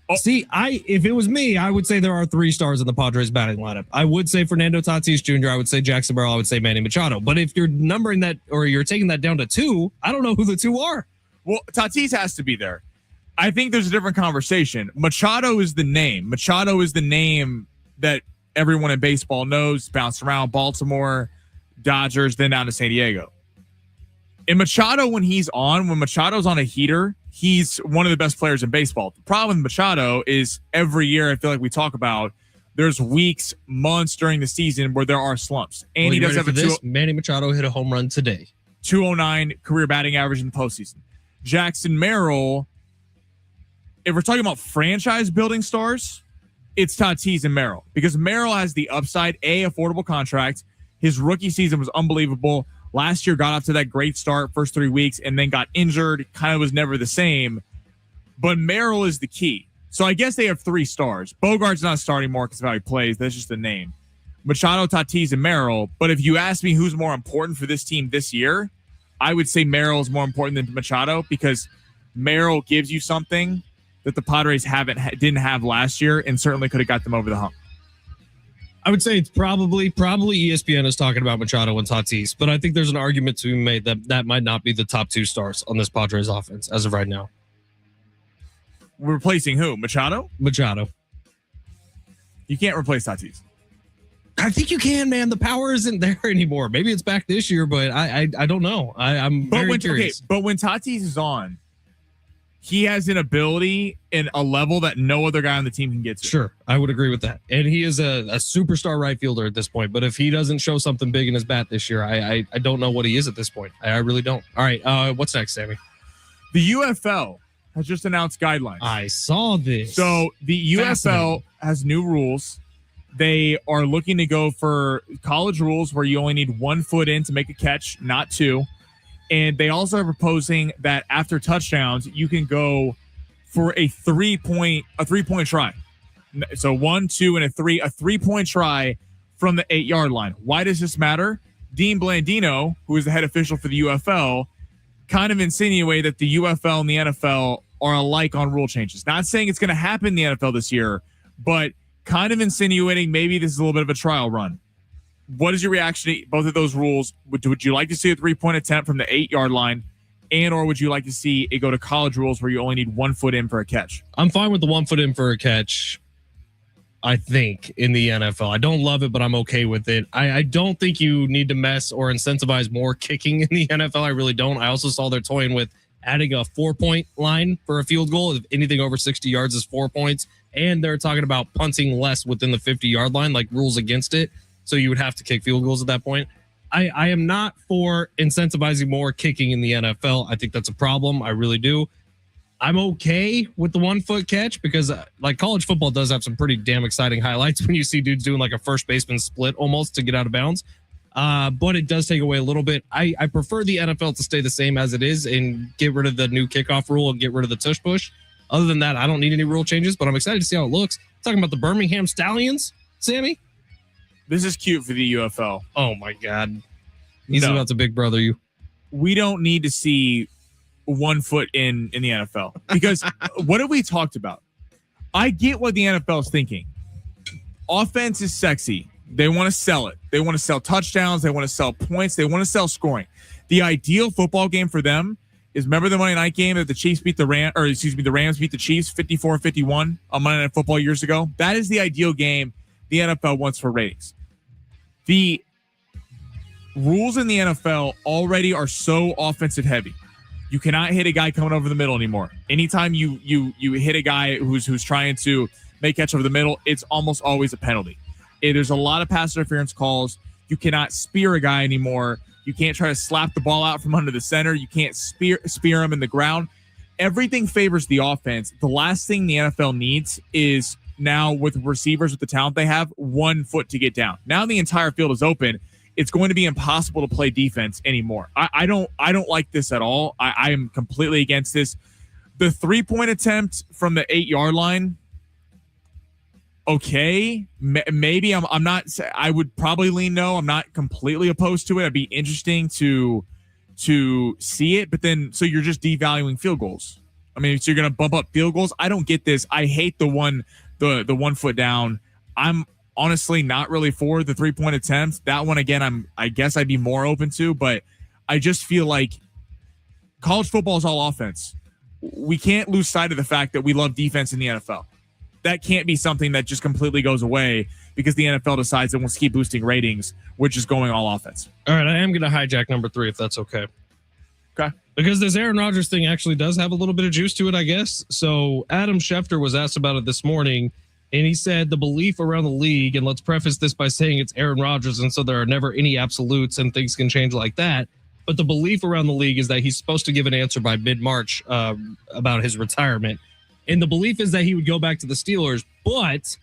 Oh. See, if it was me, I would say there are 3 stars in the Padres batting lineup. I would say Fernando Tatis Jr., I would say Jackson Merrill, I would say Manny Machado. But if you're numbering that, or you're taking that down to 2, I don't know who the 2 are.
Well, Tatis has to be there. I think there's a different conversation. Machado is the name. Machado is the name that everyone in baseball knows. Bounced around Baltimore, Dodgers, then down to San Diego. And Machado, when Machado's on a heater, he's one of the best players in baseball. The problem with Machado is every year, I feel like we talk about, there's weeks, months during the season where there are slumps. And he does have
Manny Machado hit a home run today.
209 career batting average in the postseason. Jackson Merrill, if we're talking about franchise building stars, it's Tatis and Merrill, because Merrill has the upside, affordable contract. His rookie season was unbelievable. Last year got off to that great start, first 3 weeks, and then got injured. Kind of was never the same. But Merrill is the key. So I guess they have 3 stars. Bogart's not a star anymore because of how he plays. That's just the name. Machado, Tatis, and Merrill. But if you ask me who's more important for this team this year, I would say Merrill is more important than Machado, because Merrill gives you something that the Padres didn't have last year, and certainly could have got them over the hump.
I would say it's probably ESPN is talking about Machado and Tatis, but I think there's an argument to be made that might not be the top 2 stars on this Padres offense as of right now.
Replacing who? Machado?
Machado.
You can't replace Tatis.
I think you can, man. The power isn't there anymore. Maybe it's back this year, but I don't know. I'm very curious.
Okay, but when Tatis is on, he has an ability and a level that no other guy on the team can get to.
Sure, I would agree with that. And he is a superstar right fielder at this point. But if he doesn't show something big in his bat this year, I don't know what he is at this point. I really don't. All right, what's next, Sammy?
The UFL has just announced guidelines.
I saw this.
So the UFL has new rules. They are looking to go for college rules where you only need 1 foot in to make a catch, not 2. And they also are proposing that after touchdowns, you can go for a 3-point try. So 1, 2, and a 3-point try from the 8-yard line. Why does this matter? Dean Blandino, who is the head official for the UFL, kind of insinuate that the UFL and the NFL are alike on rule changes. Not saying it's going to happen in the NFL this year, but kind of insinuating maybe this is a little bit of a trial run. What is your reaction to both of those rules? Would you like to see a 3-point attempt from the 8-yard line, and or would you like to see it go to college rules where you only need 1 foot in for a catch?
I'm fine with the 1 foot in for a catch, I think, in the NFL. I don't love it, but I'm okay with it. I don't think you need to mess or incentivize more kicking in the NFL. I really don't. I also saw they're toying with adding a 4-point line for a field goal. If anything over 60 yards is 4 points. And they're talking about punting less within the 50-yard line, like rules against it. So you would have to kick field goals at that point. I am not for incentivizing more kicking in the NFL. I think that's a problem. I really do. I'm okay with the 1 foot catch because like college football does have some pretty damn exciting highlights when you see dudes doing like a first baseman split almost to get out of bounds. But it does take away a little bit. I prefer the NFL to stay the same as it is and get rid of the new kickoff rule and get rid of the tush push. Other than that, I don't need any rule changes, but I'm excited to see how it looks. Talking about the Birmingham Stallions, Sammy.
This is cute for the UFL.
Oh, my God. He's about to big brother you.
We don't need to see 1 foot in the NFL because what have we talked about? I get what the NFL is thinking. Offense is sexy. They want to sell it. They want to sell touchdowns. They want to sell points. They want to sell scoring. The ideal football game for them is, remember the Monday night game that the Chiefs beat the Rams beat the Chiefs 54-51 on Monday Night Football years ago? That is the ideal game the NFL wants for ratings. The rules in the NFL already are so offensive heavy. You cannot hit a guy coming over the middle anymore. Anytime you hit a guy who's trying to make catch over the middle, it's almost always a penalty. There's a lot of pass interference calls. You cannot spear a guy anymore. You can't try to slap the ball out from under the center. You can't spear him in the ground. Everything favors the offense. The last thing the NFL needs is now, with receivers with the talent they have, 1 foot to get down. Now the entire field is open. It's going to be impossible to play defense anymore. I don't like this at all. I am completely against this. The 3-point attempt from the 8-yard line, okay, maybe I'm not. I would probably lean no. I'm not completely opposed to it. It'd be interesting to see it, but then so you're just devaluing field goals. I mean, so you're going to bump up field goals. I don't get this. I hate the 1 foot down. I'm honestly not really for the 3-point attempts. That one again, I guess I'd be more open to, but I just feel like college football is all offense. We can't lose sight of the fact that we love defense in the NFL. That can't be something that just completely goes away because the NFL decides it wants to keep boosting ratings, which is going all offense.
All right, I am going to hijack number 3 if that's okay.
Okay.
Because this Aaron Rodgers thing actually does have a little bit of juice to it, I guess. So Adam Schefter was asked about it this morning, and he said the belief around the league, and let's preface this by saying it's Aaron Rodgers, and so there are never any absolutes and things can change like that. But the belief around the league is that he's supposed to give an answer by mid-March about his retirement. And the belief is that he would go back to the Steelers, but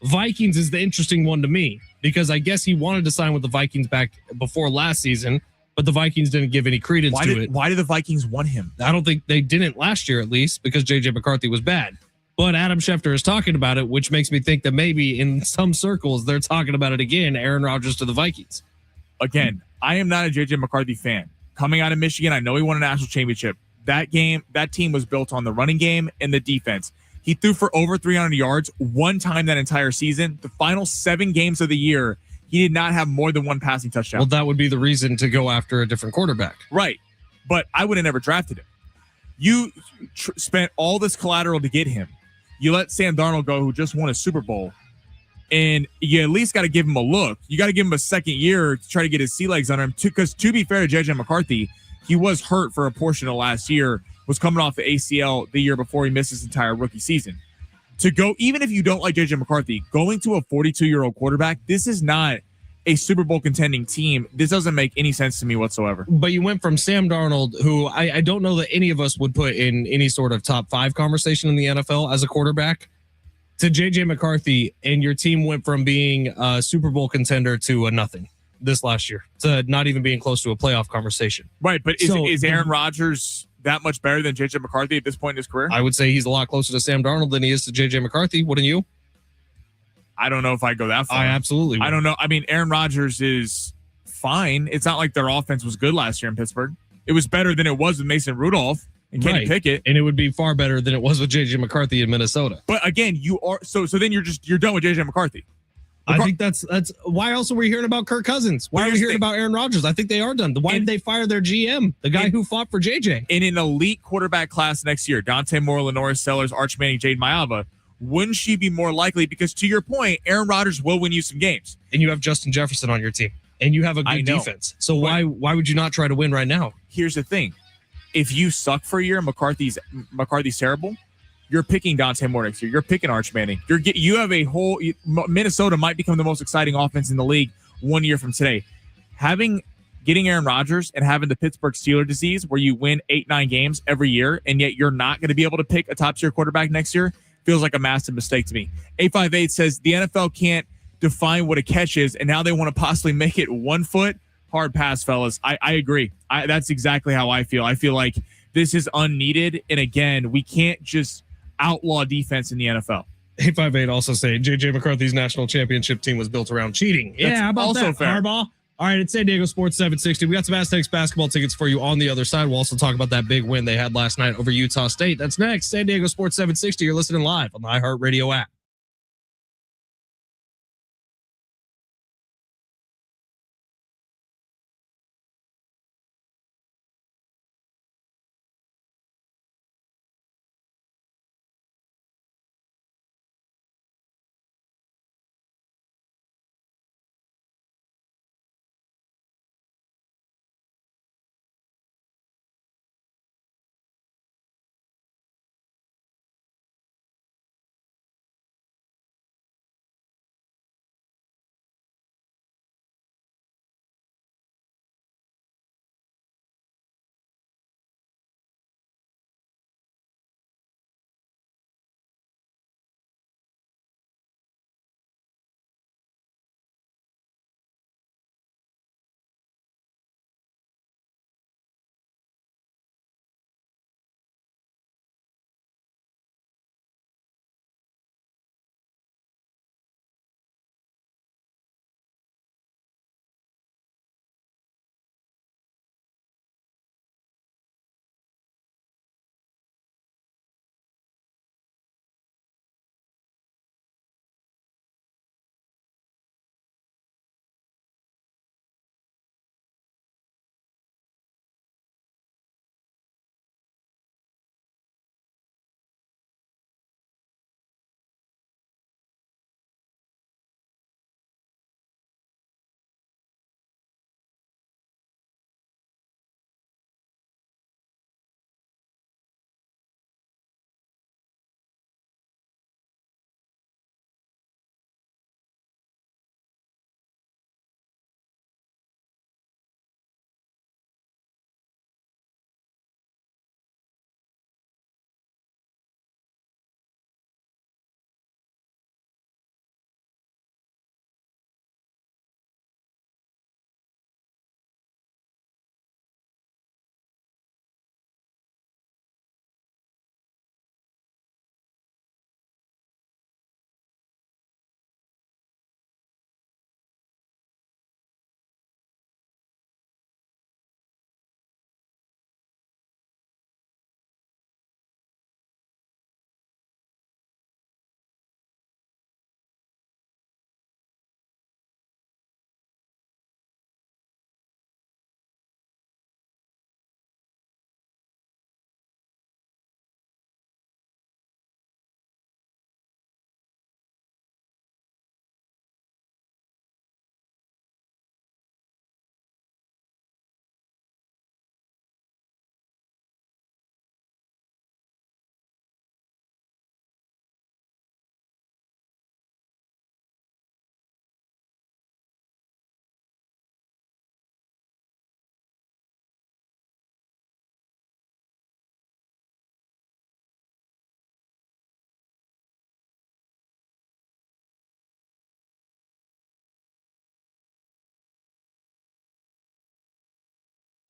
Vikings is the interesting one to me because I guess he wanted to sign with the Vikings back before last season, but the Vikings didn't give any credence to it.
Why did the Vikings want him?
I don't think they didn't last year, at least, because J.J. McCarthy was bad. But Adam Schefter is talking about it, which makes me think that maybe in some circles they're talking about it again, Aaron Rodgers to the Vikings.
Again, I am not a J.J. McCarthy fan. Coming out of Michigan, I know he won a national championship. That team was built on the running game and the defense. He threw for over 300 yards one time that entire season. The final 7 games of the year, he did not have more than 1 passing touchdown.
Well, that would be the reason to go after a different quarterback.
Right. But I would have never drafted him. You spent all this collateral to get him. You let Sam Darnold go, who just won a Super Bowl. And you at least got to give him a look. You got to give him a second year to try to get his sea legs under him. Because to be fair to J.J. McCarthy, he was hurt for a portion of last year, was coming off the ACL the year before he missed his entire rookie season. To go, even if you don't like J.J. McCarthy, going to a 42-year-old quarterback, this is not a Super Bowl contending team. This doesn't make any sense to me whatsoever.
But you went from Sam Darnold, who I don't know that any of us would put in any sort of top 5 conversation in the NFL as a quarterback, to J.J. McCarthy, and your team went from being a Super Bowl contender to a nothing this last year, to not even being close to a playoff conversation.
Right, but is Aaron Rodgers that much better than J.J. McCarthy at this point in his career?
I would say he's a lot closer to Sam Darnold than he is to J.J. McCarthy. Wouldn't you?
I don't know if I go that far.
I absolutely would.
I don't know. I mean, Aaron Rodgers is fine. It's not like their offense was good last year in Pittsburgh. It was better than it was with Mason Rudolph and Kenny Pickett.
And it would be far better than it was with J.J. McCarthy in Minnesota.
But again, you are so then you're done with J.J. McCarthy.
I think that's why else are we hearing about Kirk Cousins? Why are we hearing about Aaron Rodgers? I think they are done. Why did they fire their GM, the guy who fought for JJ?
In an elite quarterback class next year, Dante Moore, Lenoris Sellers, Arch Manning, Jade Mayava, wouldn't she be more likely? Because to your point, Aaron Rodgers will win you some games.
And you have Justin Jefferson on your team. And you have a good defense. So why would you not try to win right now?
Here's the thing. If you suck for a year and McCarthy's terrible, you're picking Dante Moore next year. You're picking Arch Manning. You have a whole Minnesota might become the most exciting offense in the league 1 year from today. Getting Aaron Rodgers and having the Pittsburgh Steelers disease where you win 8-9 games every year and yet you're not going to be able to pick a top tier quarterback next year feels like a massive mistake to me. 858 says the NFL can't define what a catch is and now they want to possibly make it 1 foot. Hard pass, fellas. I agree. That's exactly how I feel. I feel like this is unneeded. And again, we can't just outlaw defense in the NFL.
858 also saying J.J. McCarthy's national championship team was built around cheating. Yeah, how about
also
that,
fair.
Harbaugh? All right, it's San Diego Sports 760. We got some Aztecs basketball tickets for you on the other side. We'll also talk about that big win they had last night over Utah State. That's next. San Diego Sports 760. You're listening live on the iHeartRadio app.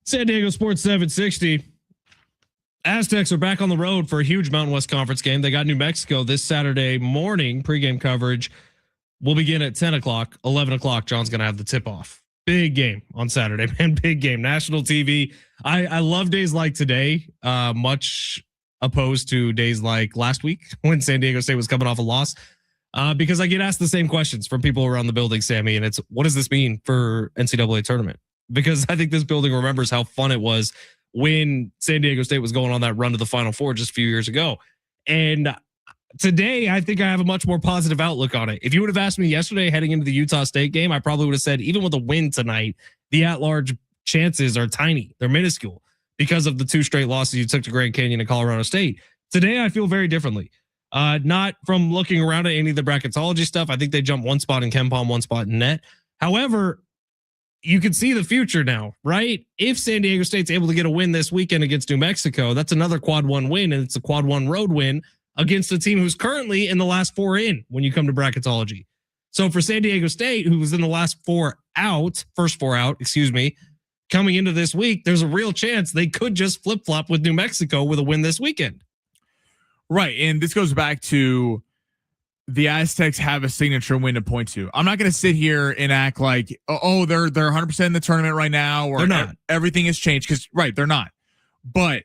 San Diego Sports 760. Aztecs are back on the road for a huge Mountain West Conference game. They got New Mexico this Saturday morning. Pregame coverage will begin at 10 o'clock. 11 o'clock, John's going to have the tip-off. Big game on Saturday, man. Big game. National TV. I love days like today, much opposed to days like last week when San Diego State was coming off a loss, because I get asked the same questions from people around the building, Sammy, and it's, what does this mean for NCAA tournament? Because I think this building remembers how fun it was when San Diego State was going on that run to the Final Four just a few years ago. And today, I think I have a much more positive outlook on it. If you would have asked me yesterday heading into the Utah State game, I probably would have said, even with a win tonight, the at-large chances are tiny. They're minuscule because of the 2 straight losses you took to Grand Canyon and Colorado State. Today, I feel very differently. Not from looking around at any of the bracketology stuff. I think they jumped 1 spot in KenPom, 1 spot in net. However, you can see the future now, right? If San Diego State's able to get a win this weekend against New Mexico, that's another quad 1 win, and it's a quad 1 road win against a team who's currently in the last 4 in when you come to bracketology. So for San Diego State, who was in the last first 4 out, coming into this week, there's a real chance they could just flip-flop with New Mexico with a win this weekend.
Right, and this goes back to the Aztecs have a signature win to point to. I'm not going to sit here and act like, oh, they're 100% in the tournament right now, or
they're not.
Everything has changed, because they're not. But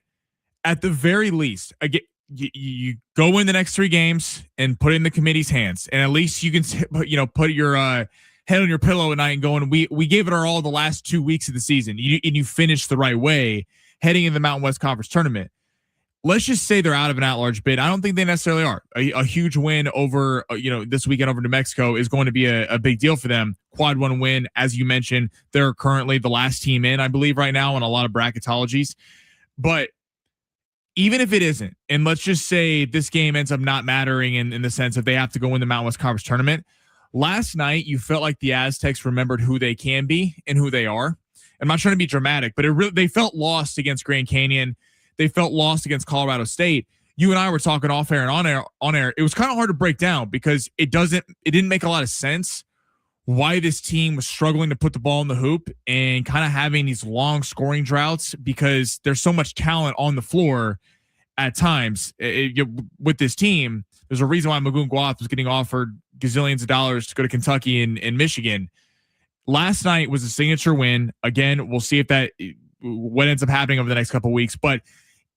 at the very least, again, you go win the next 3 games and put it in the committee's hands, and at least you can put your head on your pillow at night and going, we gave it our all the last 2 weeks of the season, and you finished the right way heading into the Mountain West Conference tournament. Let's just say they're out of an at-large bid. I don't think they necessarily are. A huge win over, this weekend over New Mexico is going to be a big deal for them. Quad 1 win, as you mentioned, they're currently the last team in, I believe, right now in a lot of bracketologies. But even if it isn't, and let's just say this game ends up not mattering in the sense that they have to go win the Mountain West Conference tournament, last night you felt like the Aztecs remembered who they can be and who they are. I'm not trying to be dramatic, but they felt lost against Grand Canyon. They felt lost against Colorado State. You and I were talking off air and on air. It was kind of hard to break down because it didn't make a lot of sense why this team was struggling to put the ball in the hoop and kind of having these long scoring droughts, because there's so much talent on the floor at times with this team. There's a reason why Magoon Guath was getting offered gazillions of dollars to go to Kentucky and Michigan. Last night was a signature win. Again, we'll see what ends up happening over the next couple of weeks, but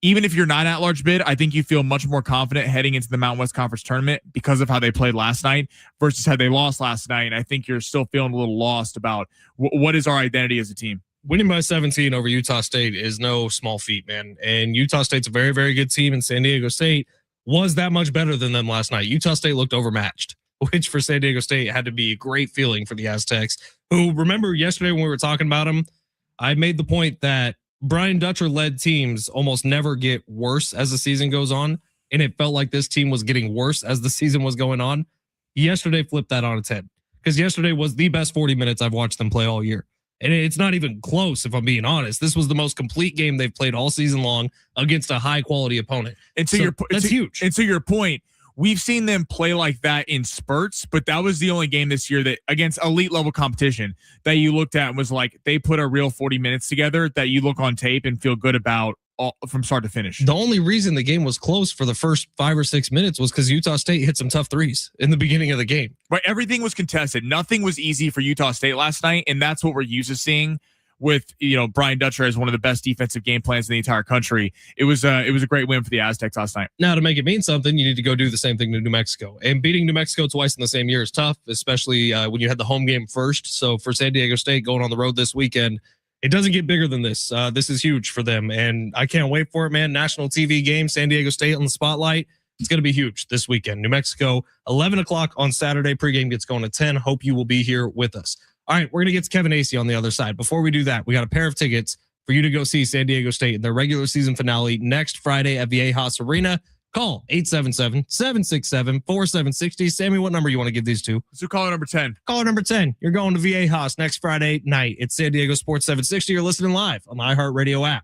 even if you're not at large bid, I think you feel much more confident heading into the Mountain West Conference tournament because of how they played last night versus how they lost last night. And I think you're still feeling a little lost about what is our identity as a team.
Winning by 17 over Utah State is no small feat, man. And Utah State's a very, very good team, and San Diego State was that much better than them last night. Utah State looked overmatched, which for San Diego State had to be a great feeling for the Aztecs, who, remember yesterday when we were talking about them, I made the point that Brian Dutcher-led teams almost never get worse as the season goes on, and it felt like this team was getting worse as the season was going on. Yesterday flipped that on its head, because yesterday was the best 40 minutes I've watched them play all year. And it's not even close, if I'm being honest. This was the most complete game they've played all season long against a high-quality opponent.
And that's huge. And to your point, we've seen them play like that in spurts, but that was the only game this year that against elite level competition that you looked at and was like, they put a real 40 minutes together that you look on tape and feel good about from start to finish.
The only reason the game was close for the first 5 or 6 minutes was because Utah State hit some tough threes in the beginning of the game.
Right. Everything was contested. Nothing was easy for Utah State last night. And that's what we're used to seeing with, Brian Dutcher as one of the best defensive game plans in the entire country. It was a great win for the Aztecs last night.
Now, to make it mean something, you need to go do the same thing to New Mexico. And beating New Mexico twice in the same year is tough, especially when you had the home game first. So for San Diego State going on the road this weekend, it doesn't get bigger than this. This is huge for them, and I can't wait for it, man. National TV game, San Diego State on the spotlight. It's going to be huge this weekend. New Mexico, 11 o'clock on Saturday. Pregame gets going at 10. Hope you will be here with us. All right, we're going to get to Kevin Acee on the other side. Before we do that, we got a pair of tickets for you to go see San Diego State in their regular season finale next Friday at Viejas Arena. Call 877-767-4760. Sammy, what number you want to give these to?
Let's do caller number 10.
Caller number 10. You're going to Viejas next Friday night. It's San Diego Sports 760. You're listening live on the iHeartRadio app.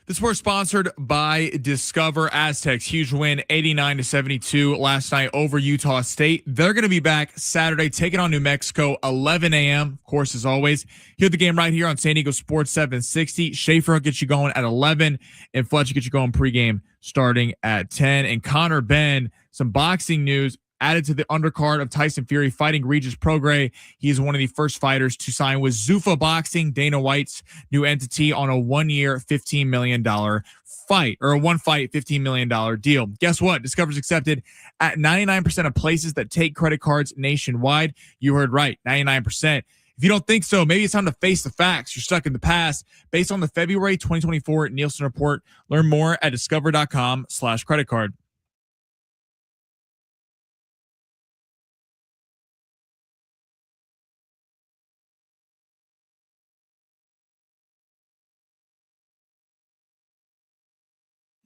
This was sponsored by Discover. Aztecs, huge win, 89-72 last night over Utah State. They're going to be back Saturday, taking on New Mexico, 11 a.m. Of course, as always, hear the game right here on San Diego Sports 760. Schaefer will get you going at 11, and Fletch will get you going pregame starting at 10. And Connor Ben, some boxing news added to the undercard of Tyson Fury fighting Regis Prograis. He is one of the first fighters to sign with Zuffa Boxing, Dana White's new entity, on a 1-year, $15 million fight, or a one-fight, $15 million deal. Guess what? Discover's accepted at 99% of places that take credit cards nationwide. You heard right, 99%. If you don't think so, maybe it's time to face the facts. You're stuck in the past. Based on the February 2024 Nielsen report, learn more at discover.com/credit card.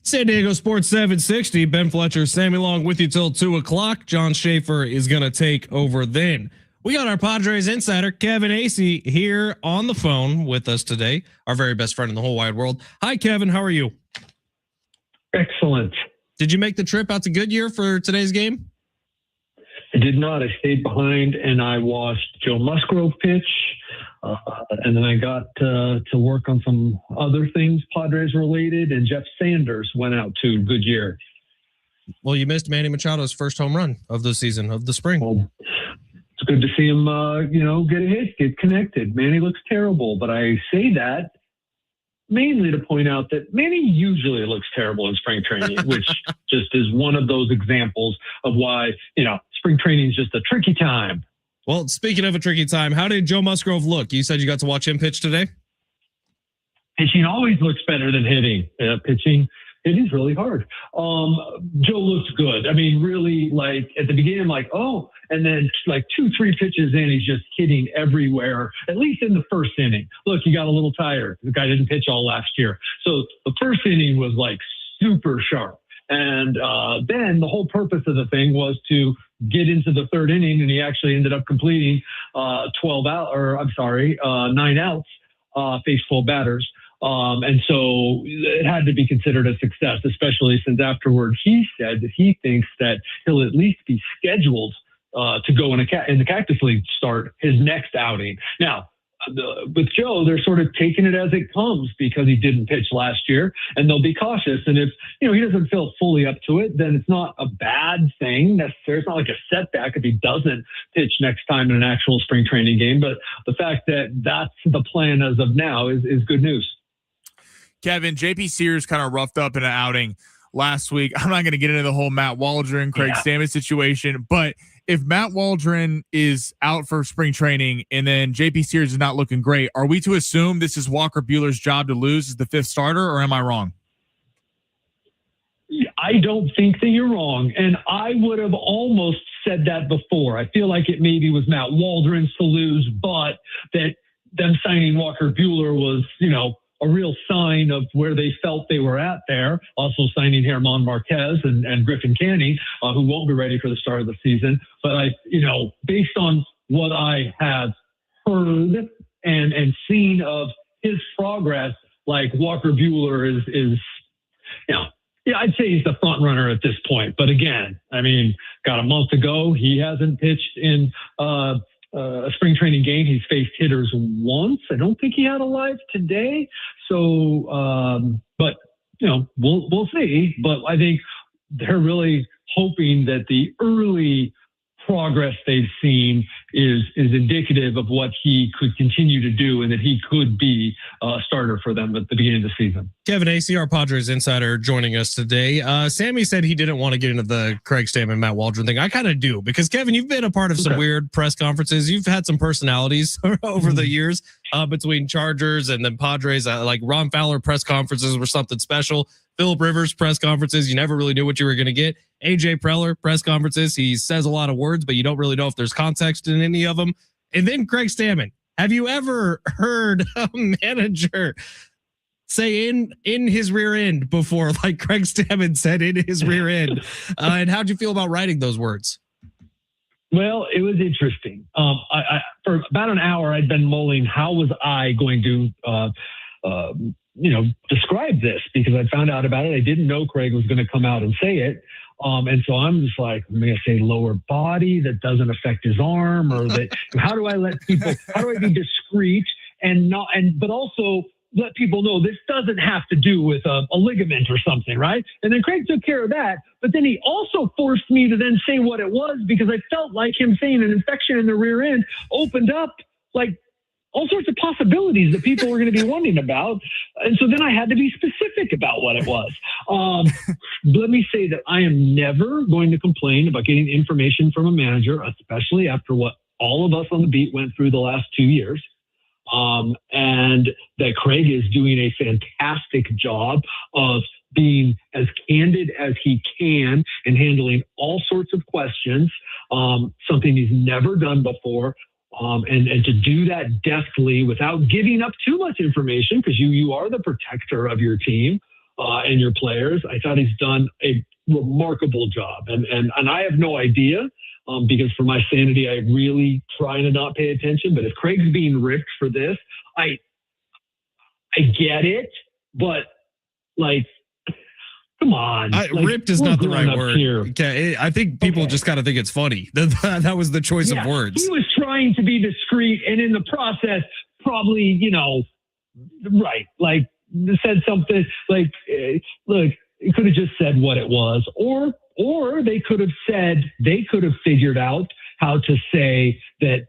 San Diego Sports 760, Ben Fletcher, Sammy Long with you till 2 o'clock. John Schaefer is going to take over then. We got our Padres insider, Kevin Acee, here on the phone with us today, our very best friend in the whole wide world. Hi, Kevin. How are you?
Excellent.
Did you make the trip out to Goodyear for today's game?
I did not. I stayed behind and I watched Joe Musgrove pitch. And then I got to work on some other things Padres related, and Jeff Sanders went out to Goodyear.
Well, you missed Manny Machado's first home run of the season, of the spring.
Well, it's good to see him, get a hit, get connected. Manny looks terrible, but I say that mainly to point out that Manny usually looks terrible in spring training, which just is one of those examples of why, spring training is just a tricky time.
Well, speaking of a tricky time, how did Joe Musgrove look? You said you got to watch him pitch today?
Pitching always looks better than hitting. Pitching, it is really hard. Joe looks good. I mean, really, like at the beginning, like, oh, and then like 2-3 pitches in, he's just hitting everywhere, at least in the first inning. Look, he got a little tired. The guy didn't pitch all last year. So the first inning was like super sharp. And then the whole purpose of the thing was to get into the third inning, and he actually ended up completing 9 outs, faced full batters. And so it had to be considered a success, especially since afterward he said that he thinks that he'll at least be scheduled to go in the Cactus League start his next outing. Now, with Joe, they're sort of taking it as it comes because he didn't pitch last year, and they'll be cautious. And if he doesn't feel fully up to it, then it's not a bad thing necessarily. It's not like a setback if he doesn't pitch next time in an actual spring training game. But the fact that that's the plan as of now is good news.
Kevin, JP Sears kind of roughed up in an outing last week. I'm not going to get into the whole Matt Waldron, Craig Stammen situation, but if Matt Waldron is out for spring training and then JP Sears is not looking great, are we to assume this is Walker Buehler's job to lose as the 5th starter, or am I wrong?
I don't think that you're wrong. And I would have almost said that before. I feel like it maybe was Matt Waldron's to lose, but that them signing Walker Buehler was, a real sign of where they felt they were at there. Also signing Germán Marquez and Griffin Canning, who won't be ready for the start of the season. But based on what I have heard and seen of his progress, like Walker Buehler is I'd say he's the front runner at this point. But again, got a month to go. He hasn't pitched in a spring training game. He's faced hitters once. I don't think he had a live today. So, but we'll see. But I think they're really hoping that the early progress they've seen is indicative of what he could continue to do, and that he could be a starter for them at the beginning of the season.
Kevin Acee, our Padres insider, joining us today. Sammy said he didn't want to get into the Craig Stammen, Matt Waldron thing. I kind of do, because Kevin, you've been a part of some weird press conferences. You've had some personalities over the years between Chargers and then Padres. Like Ron Fowler press conferences were something special. Phillip Rivers press conferences, you never really knew what you were going to get. AJ Preller press conferences, he says a lot of words, but you don't really know if there's context in any of them. And then Craig Stammen. Have you ever heard a manager say in his rear end before, like Craig Stammen said in his rear end? And how'd you feel about writing those words?
Well, it was interesting. I for about an hour, I'd been mulling, how was I going to describe this because I found out about it. I didn't know Craig was going to come out and say it. And so I'm just like, I'm going to say lower body that doesn't affect his arm, or that, how do I be discreet but also let people know this doesn't have to do with a ligament or something, right? And then Craig took care of that, but then he also forced me to then say what it was because I felt like him saying an infection in the rear end opened up like all sorts of possibilities that people were going to be wondering about. And so then I had to be specific about what it was. Let me say that I am never going to complain about getting information from a manager, especially after what all of us on the beat went through the last 2 years. And that Craig is doing a fantastic job of being as candid as he can and handling all sorts of questions, something he's never done before. And to do that deftly without giving up too much information, because you are the protector of your team and your players. I thought he's done a remarkable job. And I have no idea because for my sanity, I really try to not pay attention. But if Craig's being ripped for this, I get it. But like, come on.
Ripped is not the right word. Okay, I think people just kind of think it's funny. That was the choice of words.
He was trying to be discreet, and in the process, probably, right, like said something like, look, it could have just said what it was, or they could have figured out how to say that,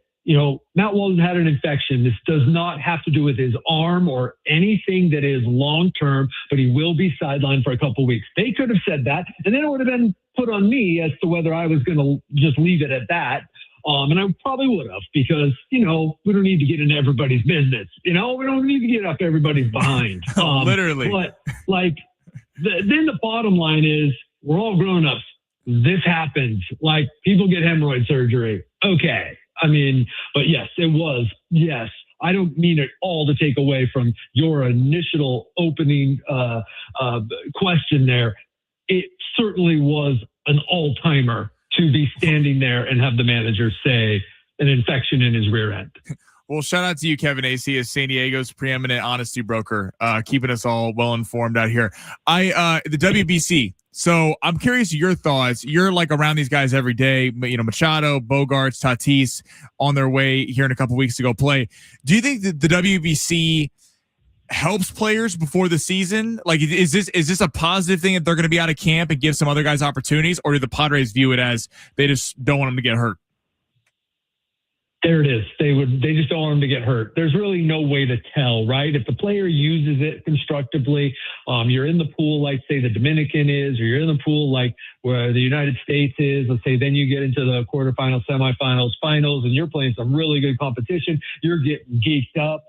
Matt Walden had an infection. This does not have to do with his arm or anything that is long-term, but he will be sidelined for a couple of weeks. They could have said that, and then it would have been put on me as to whether I was going to just leave it at that. And I probably would have because, we don't need to get into everybody's business. We don't need to get up everybody's behind.
Literally.
But then the bottom line is we're all grown-ups. This happens. Like people get hemorrhoid surgery. Okay. I mean, but yes, it was. Yes. I don't mean it all to take away from your initial opening question there. It certainly was an all-timer to be standing there and have the manager say an infection in his rear end.
Well, shout out to you, Kevin Acee, as San Diego's preeminent honesty broker, keeping us all well informed out here. The WBC. So I'm curious your thoughts. You're like around these guys every day, Machado, Bogarts, Tatis on their way here in a couple weeks to go play. Do you think that the WBC helps players before the season? Like, is this a positive thing that they're going to be out of camp and give some other guys opportunities, or do the Padres view it as they just don't want them to get hurt?
There it is. They just don't want him to get hurt. There's really no way to tell, right? If the player uses it constructively, you're in the pool like, say, the Dominican is, or you're in the pool like where the United States is, let's say, then you get into the quarterfinals, semifinals, finals, and you're playing some really good competition. You're getting geeked up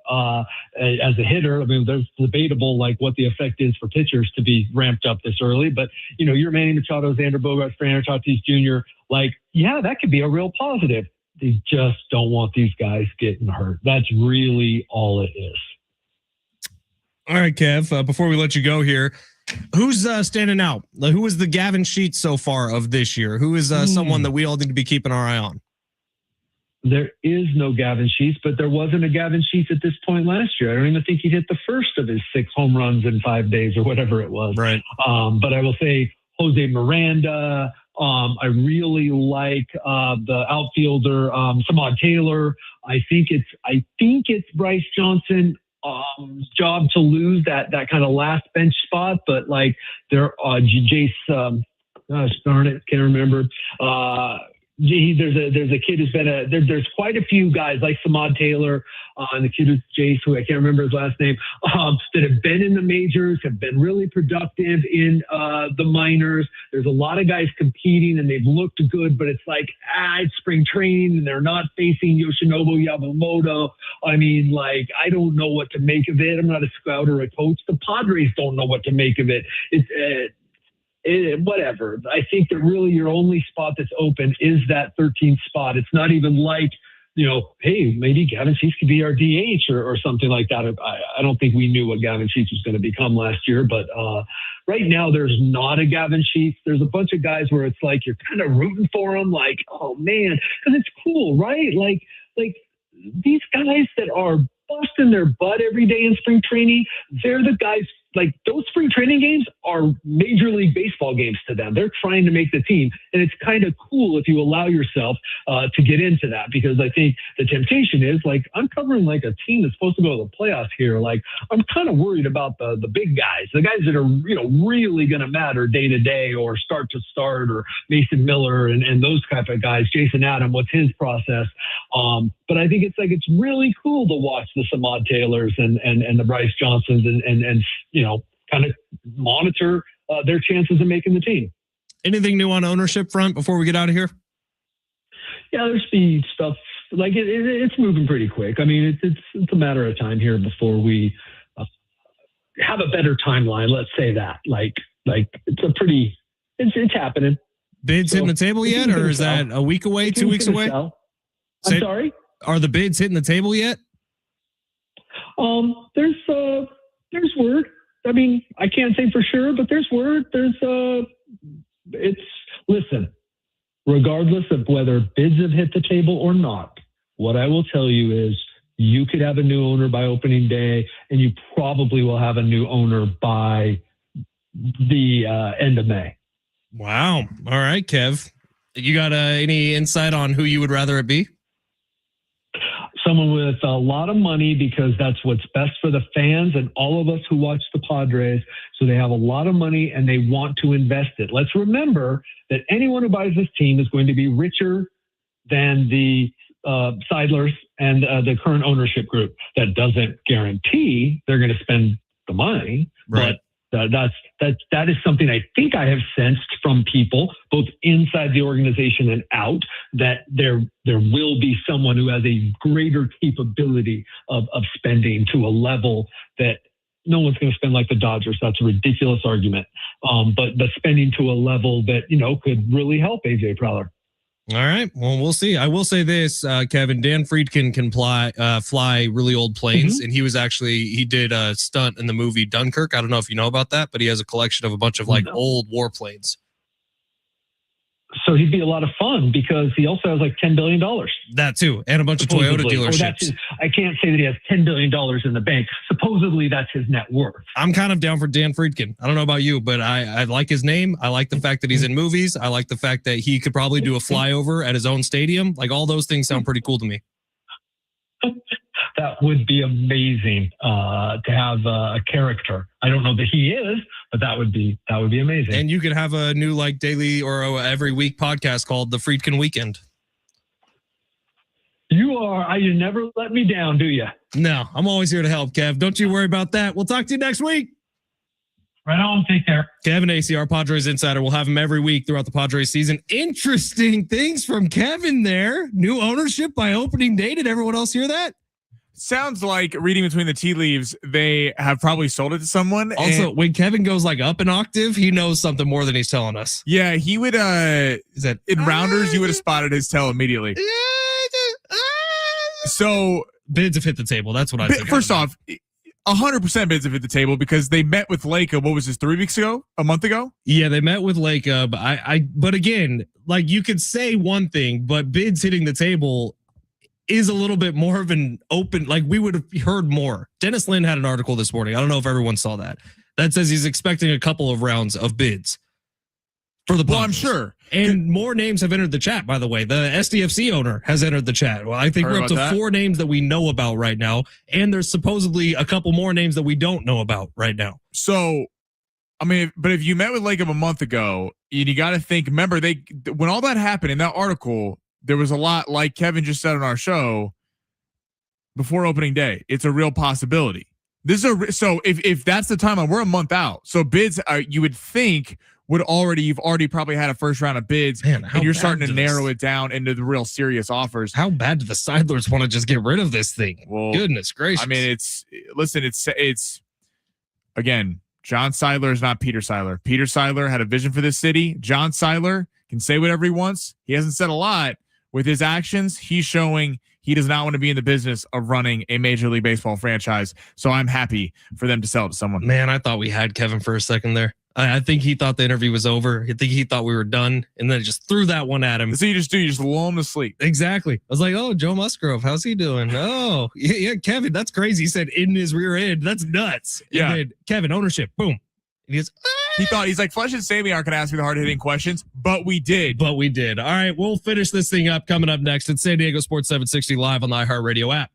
as a hitter. I mean, there's debatable like what the effect is for pitchers to be ramped up this early, but you're Manny Machado, Xander Bogaerts, Fernando Tatis Jr. Like, yeah, that could be a real positive. They just don't want these guys getting hurt. That's really all it is.
All right, Kev, before we let you go here, who's standing out? Who is the Gavin Sheets so far of this year? Who is someone that we all need to be keeping our eye on?
There is no Gavin Sheets, but there wasn't a Gavin Sheets at this point last year. I don't even think he hit the first of his 6 home runs in 5 days or whatever it was.
Right.
But I will say Jose Miranda. I really like the outfielder Samad Taylor. I think it's Bryce Johnson job to lose that kind of last bench spot, but like there Jace gosh darn it, can't remember. There's a kid who's been there's quite a few guys like Samad Taylor and the kid who's Jace, who I can't remember his last name, that have been in the majors, have been really productive in the minors. There's a lot of guys competing and they've looked good, but it's like, it's spring training and they're not facing Yoshinobu Yamamoto. I mean, like, I don't know what to make of it. I'm not a scout or a coach. The Padres don't know what to make of it. Whatever. I think that really your only spot that's open is that 13th spot. It's not even like, hey, maybe Gavin Sheets could be our DH or something like that. I don't think we knew what Gavin Sheets was going to become last year, but right now there's not a Gavin Sheets. There's a bunch of guys where it's like you're kind of rooting for them, like, oh man, because it's cool, right? Like these guys that are busting their butt every day in spring training. They're the guys, like those spring training games are Major League Baseball games to them. They're trying to make the team. And it's kind of cool if you allow yourself to get into that, because I think the temptation is like, I'm covering like a team that's supposed to go to the playoffs here. Like I'm kind of worried about the big guys, the guys that are, really going to matter day to day or start to start, or Mason Miller and those type of guys. Jason Adam, what's his process? But I think it's really cool to watch the Samad Taylors and the Bryce Johnsons and kind of monitor their chances of making the team.
Anything new on ownership front before we get out of here?
Yeah, there's the stuff like it's moving pretty quick. I mean, it's a matter of time here before we have a better timeline. Let's say that. Like it's happening.
Bids hitting the table yet, or is that a week away, 2 weeks away?
I'm sorry.
Are the bids hitting the table yet?
There's word. I mean, I can't say for sure, but there's word. Listen, regardless of whether bids have hit the table or not, what I will tell you is you could have a new owner by opening day, and you probably will have a new owner by the end of May.
Wow. All right, Kev. You got any insight on who you would rather it be?
Someone with a lot of money, because that's what's best for the fans and all of us who watch the Padres. So they have a lot of money and they want to invest it. Let's remember that anyone who buys this team is going to be richer than the Seidlers and the current ownership group. That doesn't guarantee they're going to spend the money,
right.
But that is something I think I have sensed from people, both inside the organization and out, that there will be someone who has a greater capability of spending to a level that no one's going to spend like the Dodgers. That's a ridiculous argument. But spending to a level that, could really help AJ Preller.
All right. Well, we'll see. I will say this, Kevin. Dan Friedkin can fly really old planes, and he did a stunt in the movie Dunkirk. I don't know if you know about that, but he has a collection of a bunch of old warplanes.
So he'd be a lot of fun because he also has like $10 billion.
That too, and a bunch of Toyota dealerships.
I can't say that he has $10 billion in the bank. Supposedly that's his net worth.
I'm kind of down for Dan Friedkin. I don't know about you, but I like his name. I like the fact that he's in movies. I like the fact that he could probably do a flyover at his own stadium. Like all those things sound pretty cool to me.
That would be amazing to have a character. I don't know that he is, but that would be amazing.
And you could have a new daily or every week podcast called The Friedkin Weekend.
You never let me down, do you?
No, I'm always here to help, Kev. Don't you worry about that. We'll talk to you next week.
Right on. Take care.
Kevin Acee, our Padres insider. We'll have him every week throughout the Padres season. Interesting things from Kevin there. New ownership by opening day. Did everyone else hear that?
Sounds like, reading between the tea leaves, they have probably sold it to someone.
Also, when Kevin goes up an octave, he knows something more than he's telling us.
Yeah, he would. Is that in rounders? You would have spotted his tail immediately. So
bids have hit the table. That's what I think.
First off, 100% bids have hit the table because they met with Leica. What was this? 3 weeks ago? A month ago?
Yeah, they met with Leica. But again, you could say one thing, but bids hitting the table is a little bit more of an open, we would have heard more. Dennis Lin had an article this morning. I don't know if everyone saw that. That says he's expecting a couple of rounds of bids for the Padres.
Well, I'm sure.
And more names have entered the chat, by the way. The SDFC owner has entered the chat. Well, I think we're up to 4 names that we know about right now. And there's supposedly a couple more names that we don't know about right now.
So, I mean, but if you met with Lake a month ago, you got to think, remember, when all that happened in that article, there was a lot, like Kevin just said on our show, before opening day. It's a real possibility. So if that's the timeline, we're a month out. So bids, you would think you've already probably had a first round of bids, and you're starting to narrow it down into the real serious offers.
How bad do the Seidlers want to just get rid of this thing?
Well,
goodness gracious.
I mean, it's again, John Seidler is not Peter Seidler. Peter Seidler had a vision for this city. John Seidler can say whatever he wants. He hasn't said a lot. With his actions, he's showing he does not want to be in the business of running a Major League Baseball franchise. So I'm happy for them to sell it to someone.
Man, I thought we had Kevin for a second there. I think he thought the interview was over. I think he thought we were done, and then just threw that one at him.
So you just lull him to sleep.
Exactly. I was like, "Oh, Joe Musgrove, how's he doing?" "Oh, yeah, Kevin, that's crazy." He said, "In his rear end, that's nuts."
Yeah.
And then, Kevin, ownership, boom. And he goes,
He's like, Fletch and Sammy aren't going to ask me the hard hitting questions, but we did.
All right, we'll finish this thing up coming up next. It's San Diego Sports 760 live on the iHeartRadio app.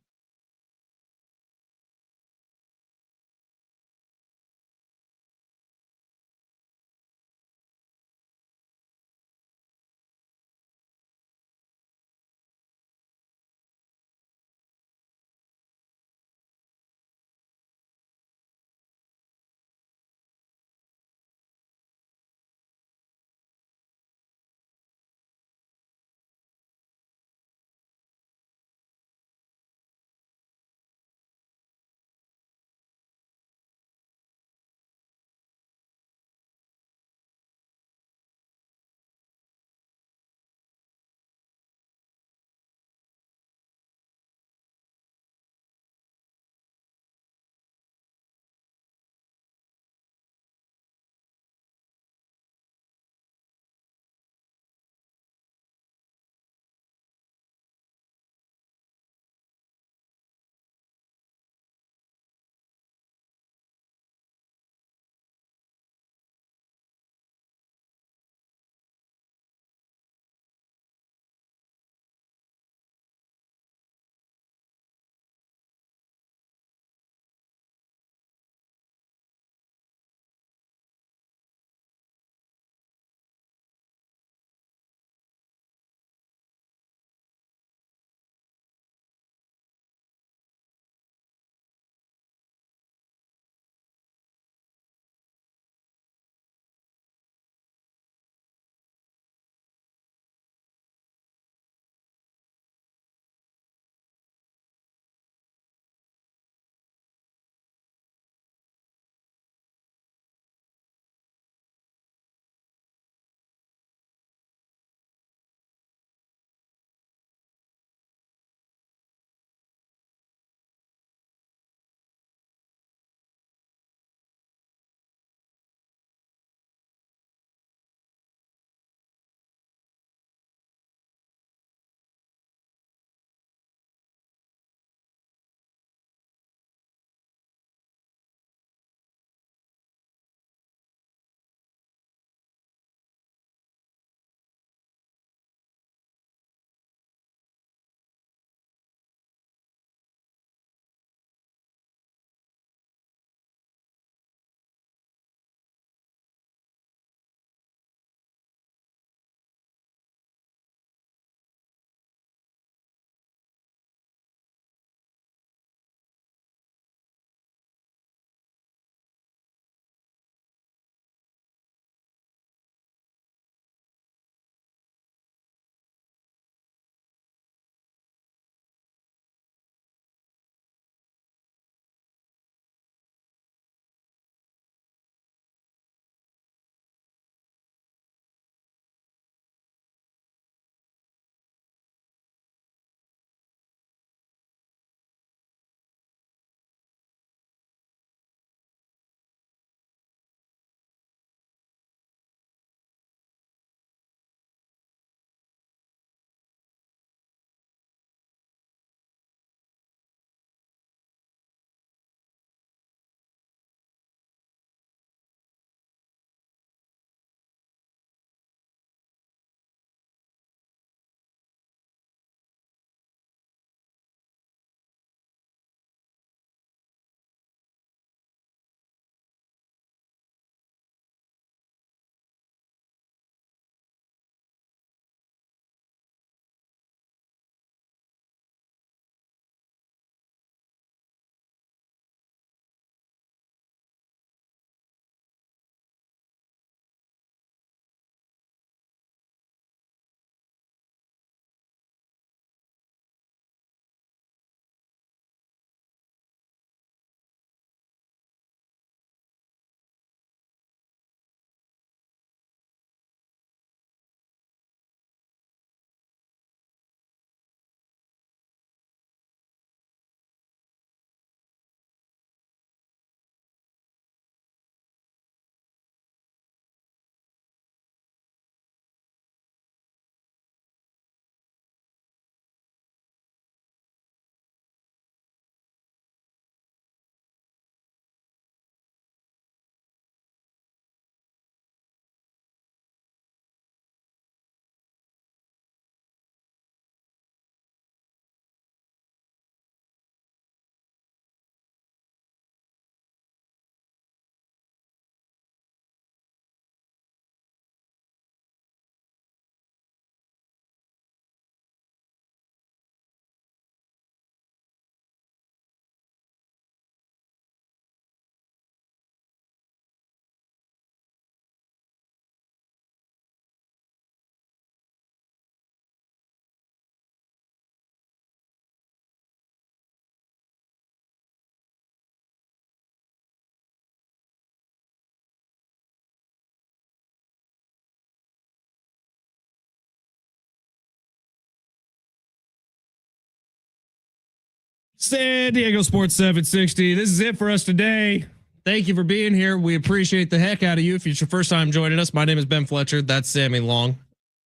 San Diego Sports 760. This is it for us today. Thank you for being here. We appreciate the heck out of you. If it's your first time joining us, my name is Ben Fletcher. That's Sammy Long.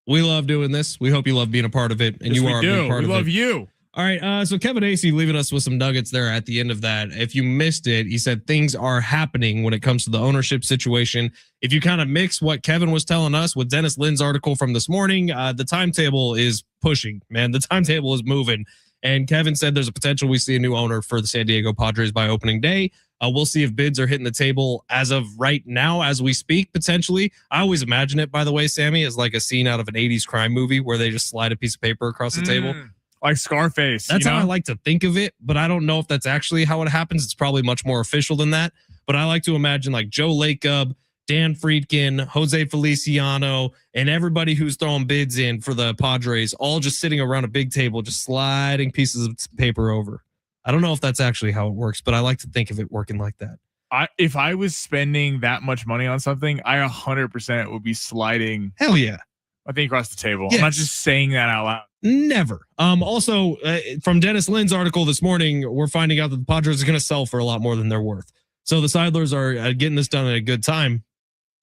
We love doing this. We hope you love being a part of it. And
yes,
you are a big part of it.
We love you.
All right. So Kevin Acee leaving us with some nuggets there at the end of that. If you missed it, he said things are happening when it comes to the ownership situation. If you kind of mix what Kevin was telling us with Dennis Lynn's article from this morning, the timetable is pushing, man. The timetable is moving. And Kevin said there's a potential we see a new owner for the San Diego Padres by opening day. We'll see if bids are hitting the table as of right now, as we speak, potentially. I always imagine it, by the way, Sammy, as like a scene out of an 80s crime movie where they just slide a piece of paper across the table.
Like Scarface.
That's how I like to think of it, but I don't know if that's actually how it happens. It's probably much more official than that. But I like to imagine like Joe Lacob, Dan Friedkin, Jose Feliciano, and everybody who's throwing bids in for the Padres, all just sitting around a big table, just sliding pieces of paper over. I don't know if that's actually how it works, but I like to think of it working like that.
If I was spending that much money on something, I 100% would be sliding.
Hell yeah.
I think across the table.
Yes.
I'm not just saying that out loud.
Never. Also, from Dennis Lynn's article this morning, we're finding out that the Padres are going to sell for a lot more than they're worth. So the Seidlers are getting this done at a good time,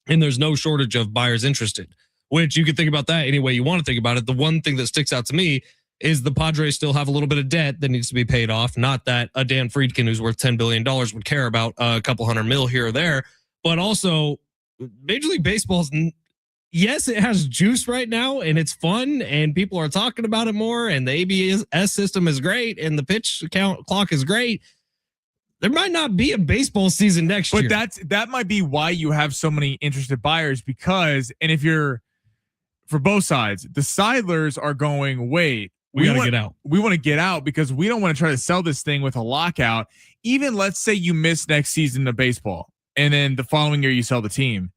and there's no shortage of buyers interested, which you could think about that any way you want to think about it. The one thing that sticks out to me is the Padres still have a little bit of debt that needs to be paid off. Not that a Dan Friedkin who's worth $10 billion would care about a couple $100 million here or there, but also Major League Baseball's, yes, it has juice right now and it's fun and people are talking about it more and the ABS system is great and the pitch count clock is great. There might not be a baseball season next year.
But that might be why you have so many interested buyers because, and if you're, for both sides, the Seidlers are going, wait,
we got to get out.
We want to get out because we don't want to try to sell this thing with a lockout. Even let's say you miss next season of baseball and then the following year you sell the team.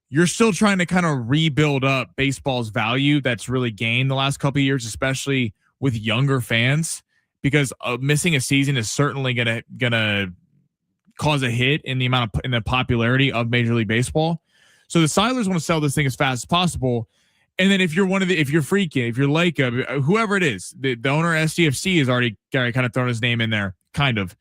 You're still trying to kind of rebuild up baseball's value that's really gained the last couple of years, especially with younger fans, because missing a season is certainly gonna cause a hit in the amount of in the popularity of Major League Baseball. So the Seidlers want to sell this thing as fast as possible. And then if you're Freakin, if you're Lacob, whoever it is, the owner SDFC has already kind of thrown his name in there, kind of.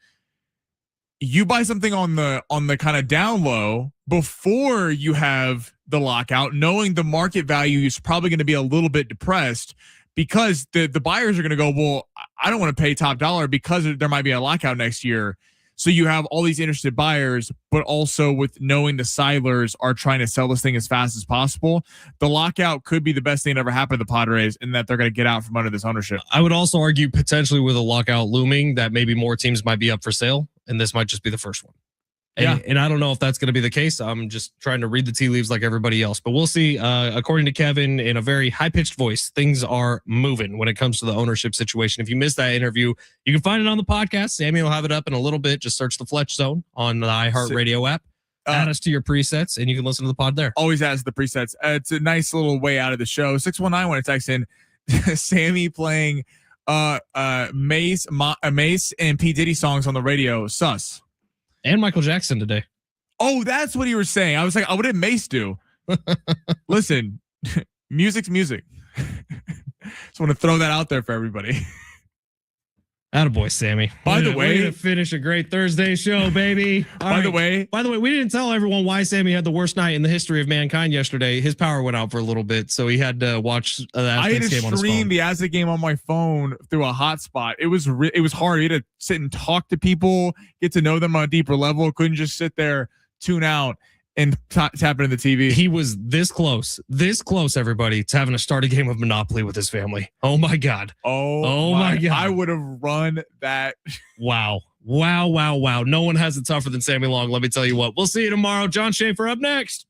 You buy something on the kind of down low before you have the lockout, knowing the market value is probably going to be a little bit depressed because the buyers are going to go, well, I don't want to pay top dollar because there might be a lockout next year. So you have all these interested buyers, but also with knowing the Seidlers are trying to sell this thing as fast as possible, the lockout could be the best thing that ever happened to the Padres and that they're going to get out from under this ownership.
I would also argue potentially with a lockout looming that maybe more teams might be up for sale and this might just be the first one. And I don't know if that's going to be the case. I'm just trying to read the tea leaves like everybody else, but we'll see. According to Kevin, in a very high-pitched voice, things are moving when it comes to the ownership situation. If you missed that interview, you can find it on the podcast. Sammy will have it up in a little bit. Just search the Fletch Zone on the iHeartRadio app. Add us to your presets, and you can listen to the pod there.
Always adds the presets. It's a nice little way out of the show. 619 when it texts in Sammy playing Mace and P. Diddy songs on the radio. Sus.
And Michael Jackson today.
Oh, that's what you were saying. I was like, what did Mace do? Listen, music's music. Just want to throw that out there for everybody.
Attaboy, Sammy.
By the way,
we're gonna finish a great Thursday show, baby.
By the way,
we didn't tell everyone why Sammy had the worst night in the history of mankind yesterday. His power went out for a little bit, so he had to watch the Aztecs game on his phone. I had to stream
the Aztecs game on my phone through a hotspot. It was hard. You had to sit and talk to people, get to know them on a deeper level. Couldn't just sit there, tune out, and tap into the TV.
He was this close, everybody, to having to start a game of Monopoly with his family. Oh my God.
Oh my God. I would have run that.
Wow. No one has it tougher than Sammy Long. Let me tell you what. We'll see you tomorrow. John Schaefer up next.